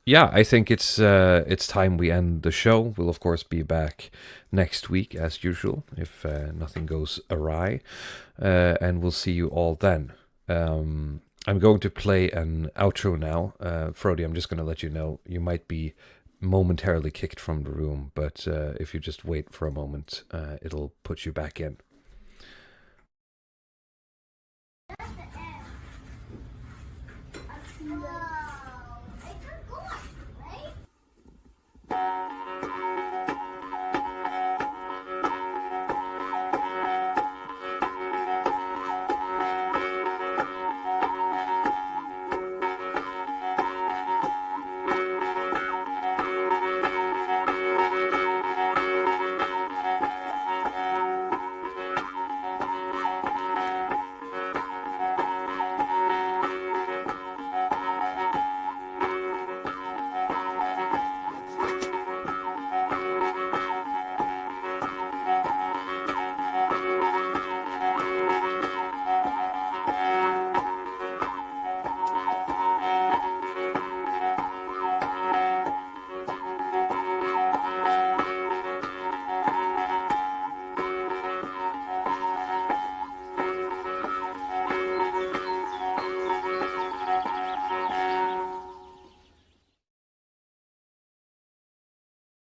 Yeah, I think it's time we end the show. We'll of course be back next week as usual if nothing goes awry, and we'll see you all then. I'm going to play an outro now. Frody, I'm just going to let you know you might be momentarily kicked from the room, but if you just wait for a moment, it'll put you back in. No.